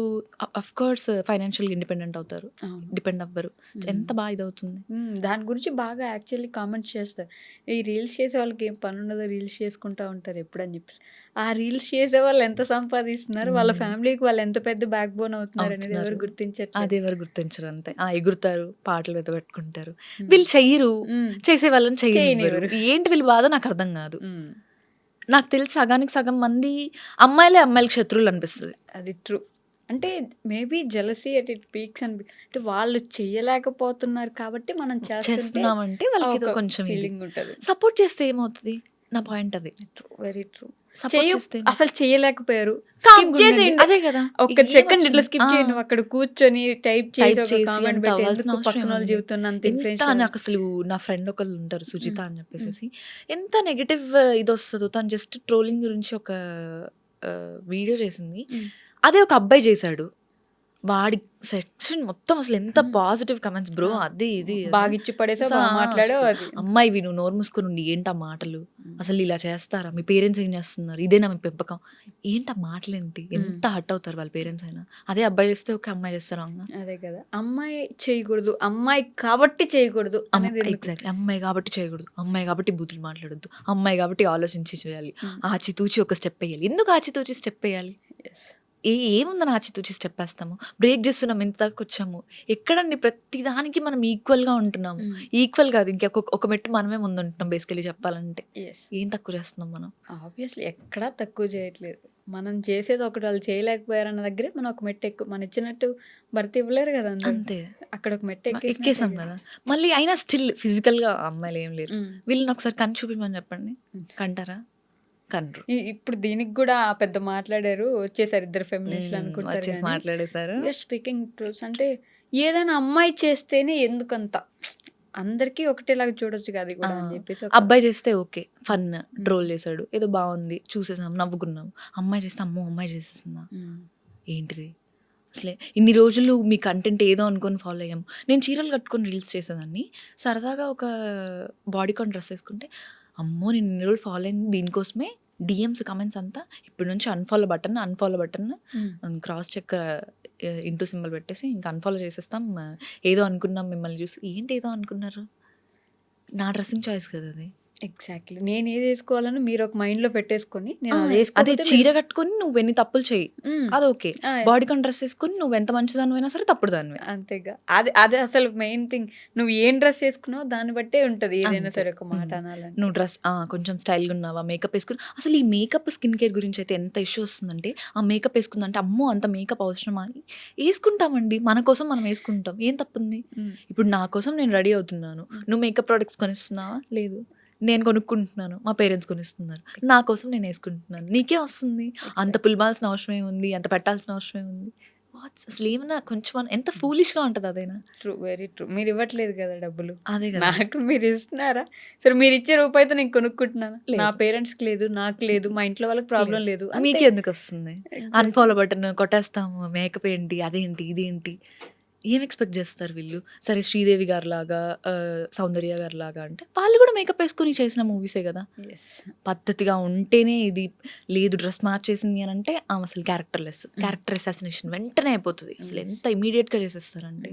అఫ్ కోర్స్ ఫైనాన్షియల్ ఇండిపెండెంట్ అవుతారు, డిపెండ్ అవ్వరు. ఎంత బాగా ఇదవుతుంది. దాని గురించి బాగా యాక్చువల్లీ కామెంట్స్ చేస్తారు. ఈ రీల్స్ చేసే వాళ్ళకి ఏం పని ఉండదో, రీల్స్ చేసుకుంటూ ఉంటారు ఎప్పుడని చెప్పి. ఆ రీల్స్ చేసే వాళ్ళు ఎంత సంపాదిస్తున్నారు, వాళ్ళ ఫ్యామిలీకి వాళ్ళు ఎంత పెద్ద బ్యాక్ బోన్ అవుతున్నారు అనేది ఎవరు గుర్తించారు. అది ఎవరు గుర్తించరు, అంతే. ఎగురుతారు, పాటలు పెట్టకుండా వీళ్ళు చెయ్యరు, చేసే వాళ్ళని చెయ్యరు. ఏంటి వీళ్ళు బాధ నాకు అర్థం కాదు. నాకు తెలిసి సగానికి సగం మంది అమ్మాయిలకు శత్రువులు అనిపిస్తుంది. అది ట్రూ. అంటే maybe jealousy at it peaks అని, అంటే వాళ్ళు చెయ్యలేకపోతున్నారు కాబట్టి మనం చేస్తున్నామంటే వాళ్ళకి కొంచెం ఫీలింగ్ ఉంటుంది. సపోర్ట్ చేస్తే ఏమవుతుంది, నా పాయింట్ అది. Very true. అసలు చేయలేకపోయారు, అదే కదా, ఒక సెకండ్ ఇట్లా స్కిప్ చేయండి, అక్కడ కూర్చొని టైప్ చేసి నాకు అసలు నా ఫ్రెండ్ ఒకళ్ళు ఉంటారు సుజిత అని చెప్పేసి, ఎంత నెగటివ్ ఇది వస్తుందో. తను జస్ట్ ట్రోలింగ్ గురించి ఒక వీడియో చేసింది, అదే ఒక అబ్బాయి చేశాడు, వాడి సెక్షన్ మొత్తం అసలు ఎంత పాజిటివ్ కమెంట్స్ బ్రో, అది ఇది బాగిచ్చి పడేసా మాట్లాడో. అమ్మాయి నువ్వు నోరు మూసుకొని ఉండి, ఏంటా మాటలు, అసలు ఇలా చేస్తారా, మీ పేరెంట్స్ ఏం చేస్తున్నారు, ఇదేనా మీ పెంపకం, ఏంటా మాటలేంటి, ఎంత హర్ట్ అవుతారు వాళ్ళ పేరెంట్స్ అయినా. అదే అబ్బాయి చేస్తే ఒక అమ్మాయి చేస్తారు. అదే కదా, అమ్మాయి చేయకూడదు, అమ్మాయి కాబట్టి చేయకూడదు. ఎగ్జాక్ట్లీ, అమ్మాయి కాబట్టి చేయకూడదు, అమ్మాయి కాబట్టి బూతులు మాట్లాడొద్దు, అమ్మాయి కాబట్టి ఆలోచించి చేయాలి, ఆచితూచి ఒక స్టెప్ వేయాలి. ఎందుకు ఆచితూచి స్టెప్ వేయాలి? ఏముందని ఆచితూచి స్టెప్ వేస్తాము, బ్రేక్ చేస్తున్నాం, ఎంత దాకా వచ్చాము, ఎక్కడండి ప్రతిదానికి మనం ఈక్వల్గా ఉంటున్నాము. ఈక్వల్ కాదు, ఇంకా ఒక మెట్టు మనమే ముందు ఉంటున్నాం బేసికలీ చెప్పాలంటే. ఏం తక్కువ చేస్తున్నాం మనం? ఆబ్వియస్లీ ఎక్కడా తక్కువ చేయట్లేదు. మనం చేసేది ఒకటి, వాళ్ళు చేయలేకపోయారన్న దగ్గరే మనం ఒక మెట్టు ఎక్కువ, మన ఇచ్చినట్టు భర్తీ ఇవ్వలేరు కదా, అంతే. అక్కడ ఒక మెట్టు ఎక్కేసాం కదా, మళ్ళీ అయినా స్టిల్ ఫిజికల్గా అమ్మాయిలు ఏం లేరు. వీళ్ళని ఒకసారి కన్ను చూపిమని చెప్పండి, కంటారా? కనరు. ఇప్పుడు దీనికి గూడా పెద్ద మాట్లాడారు. వచ్చేసారు ఇద్దరు ఫెమినిస్ట్‌లు అనుకుంటారు వచ్చేసి గానీ, మాట్లాడేశారు. We are speaking truths. అంటే ఏదైనా అమ్మాయి చేస్తేనే ఎందుకంత అందరికీ ఒకటేలాగా చూడొచ్చు కదా! అది ఆ! కూడా అని చెప్పేసి అబ్బాయి చేస్తే ఓకే. ఫన్ ట్రోల్ చేశాడు. ఏదో బాగుంది. చూసేసాం, నవ్వుకున్నాం. అమ్మాయి చేస్తే అమ్మో! అమ్మాయి చేసేసిందా? ఏంటిది? అసలే ఇన్ని రోజులు మీ కంటెంట్ ఏదో అనుకొని ఫాలో అయ్యాము. నేను చీరలు కట్టుకొని రీల్స్ చేసేదాన్ని. సరదాగా ఒక బాడీకాన్ డ్రెస్ వేసుకుంటే, అమ్మో! నేను ఇన్ని రోజులు ఫాలో అయింది దీనికోసమే. డీఎమ్స్, కమెంట్స్ అంతా ఇప్పటి నుంచి unfollow button cross check into symbol పెట్టేసి ఇంకా అన్ఫాలో చేసేస్తాం. ఏదో అనుకున్నాం మిమ్మల్ని చూసి. ఏంటి ఏదో అనుకున్నారు? నా డ్రెస్సింగ్ చాయిస్ కదా అది. ఎగ్జాక్ట్‌లీ. నేను ఏది వేసుకోవాలని మీరు ఒక మైండ్‌లో పెట్టేసుకొని నేను అది అదే వేసుకోకపోతే చీర కట్టుకొని నువ్వు ఎన్ని తప్పులు చెయ్యి, హ్మ్. అది ఓకే. ఆ! బాడీకాన్ డ్రెస్ వేసుకొని నువ్వు ఎంత మంచిదానివైనా సరే తప్పుడు దానివే. అంతేగా. అదే అసలు మెయిన్ థింగ్. నువ్వు ఏం డ్రెస్ వేసుకున్నావో దాన్ని బట్టే ఉంటది ఏదైనా అంతే. సరే ఒక మాట అనాలంటే. నువ్వు డ్రెస్ కొంచెం స్టైల్గా ఉన్నావా, మేకప్ వేసుకుని. అసలు ఈ మేకప్ స్కిన్ కేర్ గురించి అయితే ఎంత ఇష్యూ వస్తుందంటే, ఆ మేకప్ వేసుకుందంటే అమ్మో అంత మేకప్ అవసరమా అని వేసుకుంటామండి. మన కోసం మనం వేసుకుంటాం. ఏం తప్పుంది? హ్మ్. ఇప్పుడు నా కోసం నేను రెడీ అవుతున్నాను. నువ్వు మేకప్ ప్రోడక్ట్స్ కొనిస్తున్నావా? లేదు. నేను కొనుక్కుంటున్నాను. మా పేరెంట్స్ కొనిస్తున్నారు. నా కోసం నేను వేసుకుంటున్నాను. నీకే వస్తుంది. అంత పులిమాల్సిన అవసరం ఏముంది? అంత పెట్టాల్సిన అవసరం ఏముంది? అసలు ఏమన్నా కొంచెం ఎంత ఫూలిష్గా ఉంటుంది అదైనా. ట్రూ. Very true. మీరు ఇవ్వట్లేదు కదా డబ్బులు. అదే కదా. నాకు మీరు ఇస్తున్నారా? సరే మీరు ఇచ్చే రూపాయితో నేను కొనుక్కుంటున్నానా? లేదు. నా పేరెంట్స్‌కి లేదు, నాకు లేదు, మా ఇంట్లో వాళ్ళకి ప్రాబ్లం లేదు. అంతే. మీకెందుకు వస్తుంది? ఎగ్జాక్ట్‌లీ. అన్ఫాలో బటన్ కొట్టేస్తాము. మేకప్ ఏంటి, అదేంటి, ఇదేంటి, ఏం ఎక్స్పెక్ట్ చేస్తారు వీళ్ళు? సరే శ్రీదేవి గారిలాగా, సౌందర్య గారిలాగా అంటే వాళ్ళు కూడా మేకప్ వేసుకొని చేసిన మూవీసే కదా. యెస్. పద్ధతిగా ఉంటేనే ఇది. లేదు డ్రెస్ మార్చేసింది అని అంటే ఆమె అసలు క్యారెక్టర్ అసాసినేషన్ వెంటనే అయిపోతుంది. అసలు ఎంత ఇమీడియట్గా చేసేస్తారంటే.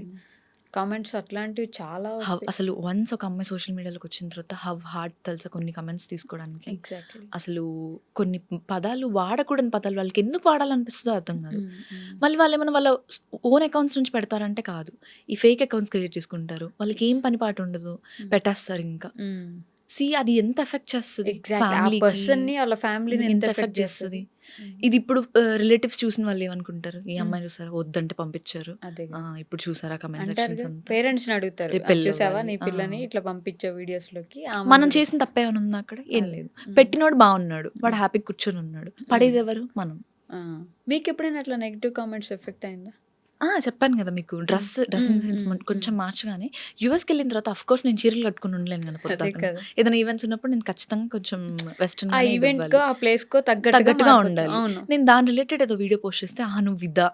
కామెంట్స్ అట్లాంటివి చాలా వస్తాయి. అసలు వన్స్ ఒక అమ్మాయి సోషల్ మీడియాలోకి వచ్చిన తర్వాత హవ్ హార్డ్ తెలుసా కొన్ని కమెంట్స్ తీసుకోవడానికి. ఎగ్జాక్ట్‌లీ. అసలు కొన్ని పదాలు వాడకూడని పదాలు వాళ్ళకి ఎందుకు వాడాలనిపిస్తుందో అర్థం కాదు. మళ్ళీ వాళ్ళు ఏమైనా వాళ్ళ ఓన్ అకౌంట్స్ నుంచి పెడతారంటే కాదు. ఈ ఫేక్ అకౌంట్స్ క్రియేట్ చేసుకుంటారు. వాళ్ళకి ఏం పని పాటు ఉండదు. పెట్టేస్తారు ఇంకా. అది ఎంత ఎఫెక్ట్ చేస్తుంది ఎగ్జాక్ట్‌లీ. ఆ పర్సన్‌ని వాళ్ళ ఫ్యామిలీని ఎంత ఎఫెక్ట్ చేస్తుంది. ఇది ఇప్పుడు రిలేటివ్స్ చూసిన వాళ్ళు ఏమనుకుంటారు? ఈ అమ్మాయి చూసారా వద్దంటే పంపించారు. అదే ఇప్పుడు చూసారా కమెంట్ అంటారు సెక్షన్స్ అంతా. పేరెంట్స్‌ని అడుగుతారు. రేపు "అది పెళ్ళి చూసావా అవ్వాలి." నీ పిల్లని ఇట్లా పంపించావు వీడియోస్‌లోకి. మనం చేసిన తప్పేమైనా ఉందా అక్కడ? ఏం లేదు. పెట్టినోడు బాగున్నాడు, వాడు హ్యాపీ కూర్చొని ఉన్నాడు. పడేది ఎవరు? మనం. మీకు ఎప్పుడైనా అట్లా నెగెటివ్ కామెంట్స్ ఎఫెక్ట్ అయిందా? చెప్పాను కదా మీకు. డ్రెస్సింగ్ సెన్స్ కొంచెం మార్చగానే యూఎస్కి వెళ్ళిన తర్వాత అఫ్ కోర్స్ నేను చీరలు కట్టుకుని ఉండలేను కదా అదే పొద్దాక. కదా. ఏదైనా ఈవెంట్స్ ఉన్నప్పుడు నేను ఖచ్చితంగా కొంచెం వెస్టర్న్ ఆ ఈవెంట్‌కో ఆ ప్లేస్‌కో తగ్గట్టుగా మారిపోతాం. ఉండాలి. అవును. నేను దాని రిలేటెడ్ ఏదో వీడియో పోస్ట్ చేస్తే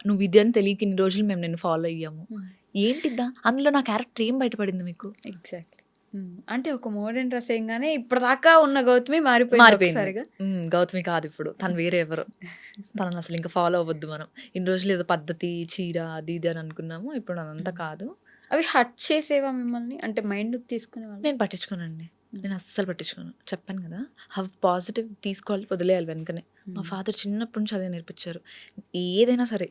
నువ్వు ఇది అని తెలియక ఇన్ని రోజులు మేము నేను ఫాలో అయ్యాము. ఏంటిద్దా? అందులో నా క్యారెక్టర్ ఏం బయటపడింది మీకు? ఎగ్జాక్ట్‌లీ. అంటే ఒక మోడర్న్ డ్రెస్ ఏయంగానే ఇప్పటిదాకా ఉన్న గౌతమి మారిపోయింది ఒకసారిగా. గౌతమి కాదు ఇప్పుడు. తను వేరే ఎవరో. తనని అసలు ఇంకా ఫాలో అవ్వద్దు మనం. ఇన్ని రోజులు ఏదో పద్ధతి, చీర అది ఇది అని అనుకున్నాము. ఇప్పుడు అదంతా కాదు. అవి హర్ట్ చేసేవా మిమ్మల్ని? అంటే మైండ్‌కి తీసుకునేవాళ్ళా? నేను పట్టించుకోనండి. నేను అస్సలు పట్టించుకోను. చెప్పాను కదా! పాజిటివ్ తీసుకోవాలి, వదిలేయాలి వెనకనే. మా ఫాదర్ చిన్నప్పటి నుంచి అదే నేర్పించారు. ఏదైనా సరే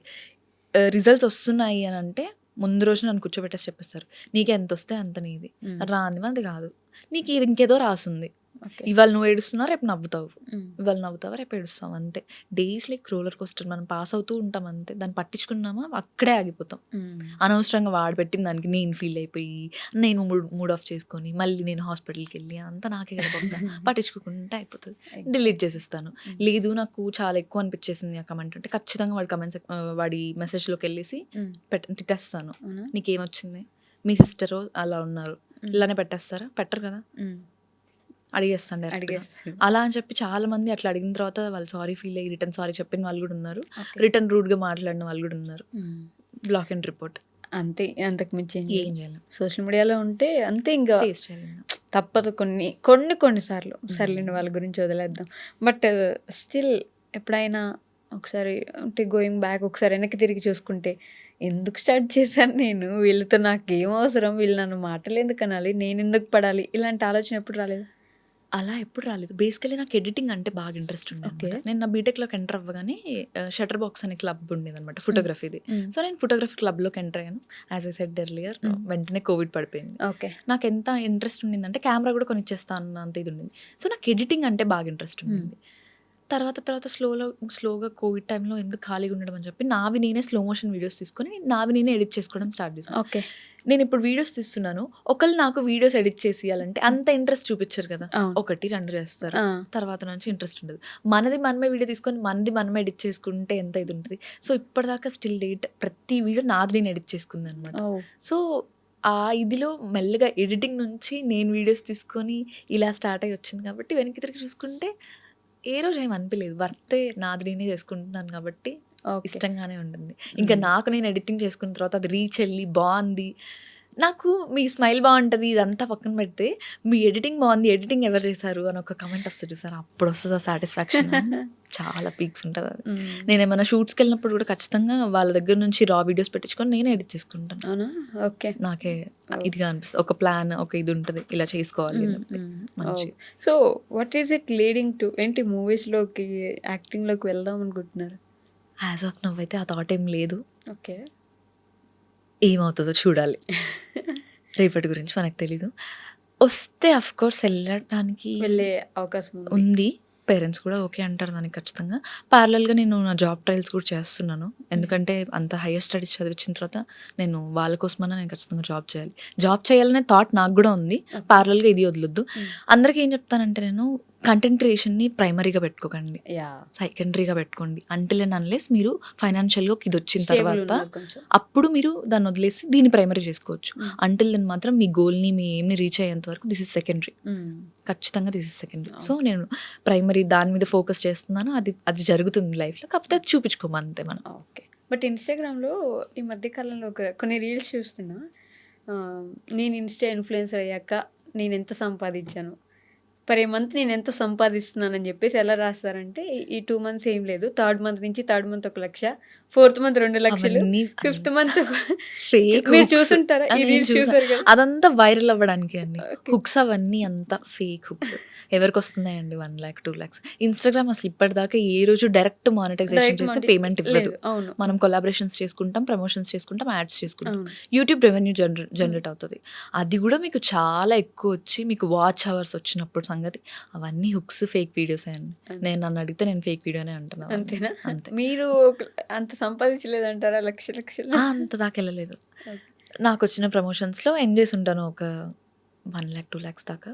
రిజల్ట్స్ వస్తున్నాయి అని అంటే ముందు రోజు నన్ను కూర్చోబెట్టేసి చెప్పేస్తారు. నీకు ఎంత వస్తే అంత నీది. రాంది మనది కాదు. నీకు ఇది ఇంకేదో రాసుంది. ఓకే. ఇవాళ నువ్వు ఏడుస్తున్నావు, రేపు నవ్వుతావు. ఇవాళ నవ్వుతావా, రేపు ఏడుస్తావు. అంతే. Days like roller coaster. మనం పాస్ అవుతూ ఉంటాం అంతే. దాన్ని పట్టించుకున్నామా అక్కడే ఆగిపోతాం. అనవసరంగా వాడు పెట్టిన దానికి నేను ఫీల్ అయిపోయి నేను మూడ్ ఆఫ్ చేసుకొని మళ్ళీ నేను హాస్పిటల్కి వెళ్ళి అంతా నాకే కదా బొక్క. పట్టించుకోకుండా అయిపోతుంది. డిలీట్ చేసేస్తాను. లేదు నాకు చాలా ఎక్కువ అనిపించేసింది ఆ కమెంట్ అంటే ఖచ్చితంగా వాడి మెసేజ్లోకి వెళ్ళేసి తిట్టేస్తాను. నీకేమొచ్చింది? మీ సిస్టరు అలా ఉన్నారు, ఇలానే పెట్టేస్తారా? పెట్టరు కదా. అడిగేస్తాను డైరెక్ట్‌గా. అలా అని చెప్పి చాలా మంది అట్లా అడిగిన తర్వాత వాళ్ళు సారీ ఫీల్ అయ్యి రిటర్న్ సారీ చెప్పిన వాళ్ళు కూడా ఉన్నారు. రిటర్న్ రూడ్‌గా మాట్లాడిన వాళ్ళు కూడా ఉన్నారు. Block and report. అంతే. అంతకు మించి ఏం చేయలేం. సోషల్ మీడియాలో ఉంటే అంతే ఇంకా ఫేస్ చేయాలి. తప్పదు కొన్ని సార్లు. సర్లేండి వాళ్ళ గురించి వదిలేద్దాం. బట్ స్టిల్ ఎప్పుడైనా ఒకసారి అంటే గోయింగ్ బ్యాక్ ఒకసారి వెనక్కి తిరిగి చూసుకుంటే ఎందుకు స్టార్ట్ చేశాను నేను? వీళ్ళతో నాకేం అవసరం? వీళ్ళు నన్ను మాటలు ఎందుకు అనాలి? నేను ఎందుకు పడాలి? ఇలాంటి ఆలోచన ఎప్పుడు రాలేదు? అలా ఎప్పుడు రాలేదు. బేసికలీ నాకు ఎడిటింగ్ అంటే బాగా ఇంట్రెస్ట్ ఉండేది. నేను నా బీటెక్‌లోకి ఎంటర్ అవ్వగానే షటర్ బాక్స్ అనే క్లబ్ ఉండేదన్నమాట ఫోటోగ్రఫీది. సో నేను ఫోటోగ్రఫీ క్లబ్‌లోకి ఎంటర్ అయ్యాను. యాజ్ ఐ సెడ్ ఎర్లియర్ వెంటనే కోవిడ్ పడిపోయింది. ఓకే. నాకు ఎంత ఇంట్రెస్ట్ ఉండిందంటే కెమెరా కూడా కొనిచ్చేస్తా అన్నంత ఇది ఉండింది. సో నాకు ఎడిటింగ్ అంటే బాగా ఇంట్రెస్ట్ ఉండింది. తర్వాత స్లోగా కోవిడ్ టైంలో ఎందుకు ఖాళీగా ఉండడం అని చెప్పి నావి నేనే స్లో మోషన్ వీడియోస్ తీసుకొని నావి నేనే ఎడిట్ చేసుకోవడం స్టార్ట్ చేశాను. ఓకే. నేను ఇప్పుడు వీడియోస్ తీస్తున్నాను, ఒకళ్ళు నాకు వీడియోస్ ఎడిట్ చేసి ఇవ్వాలంటే అంత ఇంట్రెస్ట్ చూపించరు కదా. అవును. 1, 2 చేస్తారు, ఆ. తర్వాత నుంచి ఇంట్రెస్ట్ ఉండదు. మనది మనమే వీడియో తీసుకొని మనది మనమే ఎడిట్ చేసుకుంటే ఎంత ఇది ఉంటుంది. సో ఇప్పటిదాకా స్టిల్ డేట్ ప్రతి వీడియో నాది నేను ఎడిట్ చేసుకుంది అనమాట. ఓ. సో ఆ ఇదిలో మెల్లగా ఎడిటింగ్ నుంచి నేను వీడియోస్ తీసుకొని ఇలా స్టార్ట్ అయ్యి వచ్చింది కాబట్టి వెనక్కి తిరిగి చూసుకుంటే ఏ రోజు ఏం అనిపించలేదు. వర్తే నాది నేనే చేసుకుంటున్నాను కాబట్టి ఓకే. ఇష్టంగానే ఉంటుంది. ఇంకా నాకు నేను ఎడిటింగ్ చేసుకున్న తర్వాత అది రీచ్ వెళ్ళి బాగుంది, నాకు మీ స్మైల్ బాగుంటుంది ఇదంతా పక్కన పెడితే మీ ఎడిటింగ్ బాగుంది, ఎడిటింగ్ ఎవరు చేశారు అని ఒక కమెంట్ వస్తుంది సార్, అప్పుడు వస్తుంది ఆ సాటిస్ఫాక్షన్. చాలా పీక్స్ ఉంటుంది అది. నేను ఏమైనా షూట్స్కి వెళ్ళినప్పుడు కూడా ఖచ్చితంగా వాళ్ళ దగ్గర నుంచి రా వీడియోస్ పెట్టించుకొని నేనే ఎడిట్ చేసుకుంటాను. అవునా? ఓకే. నాకే ఇదిగా అనిపిస్తుంది, ఒక ప్లాన్ ఒక ఇది ఉంటుంది ఇలా చేసుకోవాలి అని చెప్పి. మంచి so what is it leading to ఏంటి మూవీస్లోకి యాక్టింగ్లోకి వెళ్దాం అనుకుంటున్నారు? యాజ్ ఆఫ్ నవ్ అయితే ఆ థాట్ ఏం లేదు. ఓకే. ఏమవుతుందో చూడాలి, రేపటి గురించి మనకు తెలీదు. వస్తే అఫ్ కోర్స్ వెళ్ళడానికి వెళ్ళే అవకాశం ఉంది. ఉంది. పేరెంట్స్ కూడా ఓకే అంటారు దానికి ఖచ్చితంగా. ప్యారలల్గా నేను నా జాబ్ ట్రయల్స్ కూడా చేస్తున్నాను. ఎందుకంటే అంత హైయర్ స్టడీస్ చదివించిన తర్వాత నేను వాళ్ళ కోసమన్నా నేను ఖచ్చితంగా జాబ్ చేయాలి. జాబ్ చేయాలనే థాట్ నాకు కూడా ఉంది. ప్యారలల్గా ఇది వదలొద్దు. అందరికీ ఏం చెప్తానంటే నేను కంటెంట్ క్రియేషన్ని ప్రైమరీగా పెట్టుకోకండి, యా. సెకండరీగా పెట్టుకోండి. అంటిల్ అండ్ అన్లెస్ మీరు ఫైనాన్షియల్గా ఇది వచ్చిన Stable తర్వాత ఉన్నారు కొంచెం. అప్పుడు మీరు దాన్ని వదిలేసి దీన్ని ప్రైమరీ చేసుకోవచ్చు. అంటిల్ దెన్ మాత్రం మీ గోల్ని మీ ఏమ్ని రీచ్ అయ్యేంత వరకు దిస్ ఇస్ సెకండరీ. ఖచ్చితంగా దిస్ ఇస్ సెకండరీ. సో నేను ప్రైమరీ దాని మీద ఫోకస్ చేస్తున్నాను. అది జరుగుతుంది లైఫ్లో, కాకపోతే అది చూపించుకోము అంతే మనం. ఓకే. బట్ ఇన్స్టాగ్రామ్లో ఈ మధ్య కాలంలో కొన్ని రీల్స్ చూస్తున్నా. నేను ఇన్స్టా ఇన్ఫ్లుయెన్సర్ అయ్యాక నేను ఎంత సంపాదించాను, పర్ మంత్ నేను ఎంత సంపాదిస్తున్నానని చెప్పేసి ఎలా రాస్తారంటే ఈ 2 months ఏం లేదు, థర్డ్ మంత్ 1 లక్ష, 4th month 2 లక్షలు, అవన్నీ 5th month fake మీరు hooks. చూసుంటారా? ఈ నేను రీల్స్ చూసా. చూసారు కదా? అదంతా వైరల్ అవ్వడానికి అండి. Okay. హుక్స్ అవన్నీ అంతా ఫేక్ హుక్స్. ఎవరికి వస్తున్నాయండి 1 lakh 2 lakhs? ఇన్స్టాగ్రామ్ అసలు ఇప్పటిదాకా ఏ రోజు డైరెక్ట్ మానిటైజేషన్ Direct చేస్తే money పేమెంట్ ఇవ్వదు. లేదు. అవును. మనం కొలాబరేషన్స్ చేసుకుంటాం, ప్రమోషన్స్ చేసుకుంటాం, యాడ్స్ చేసుకుంటాం. అవును. యూట్యూబ్ రెవెన్యూ జనరేట్ అవుతుంది. అది కూడా మీకు చాలా ఎక్కువ వచ్చి మీకు వాచ్ అవర్స్ వచ్చినప్పుడు సంగతి అవన్నీ హుక్స్, ఫేక్ వీడియోస్ అండి. నేను నన్ను అడిగితే నేను ఫేక్ వీడియోనే అంటున్నాను. అంతేనా? అంతే. మీరు అంత సంపాదించలేదంటారా? లక్షలు. అంత దాకా వెళ్ళలేదు. Okay. నాకు వచ్చిన ప్రమోషన్స్లో ఎండ్ చేసి ఉంటాను ఒక 1 lakh 2 lakhs దాకా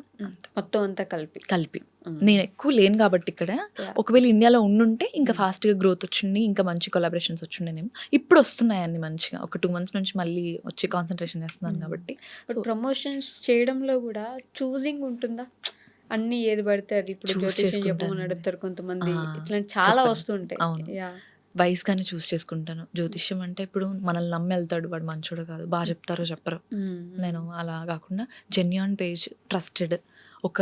మొత్తం అంతా కలిపి. నేను ఎక్కువ లేను కాబట్టి ఇక్కడ. Yeah. ఒకవేళ ఇండియాలో ఉండుంటే ఇంకా ఫాస్ట్గా గ్రోత్ వచ్చింది, ఇంకా మంచి కొలాబరేషన్స్ వచ్చిండేనేమో. ఇప్పుడు వస్తున్నాయండి మంచిగా, ఒక 2 months నుంచి మళ్ళీ వచ్చి కాన్సన్ట్రేషన్ చేస్తున్నాను కాబట్టి. సో ప్రమోషన్స్ చేయడంలో కూడా చూసింగ్ ఉంటుందా? అన్ని ఏది పడితే అది, ఇప్పుడు Choose జ్యోతిష్యం చేసుకుంటాను. చెప్పమని అడుగుతారు కొంతమంది, ఆ, ఇట్లాంటి చాలా చెప్పండి. వస్తుంటాయి. అవును. యా. వైస్గానే చూస్ చేసుకుంటాను. జ్యోతిష్యం అంటే ఇప్పుడు మనల్ని నమ్మి వెళ్తాడు, వాడు మంచోడు కాదు, బాగా చెప్తారో చెప్పరు. నేను అలా కాకుండా జెన్యూన్ పేజ్, ట్రస్టెడ్, ఒక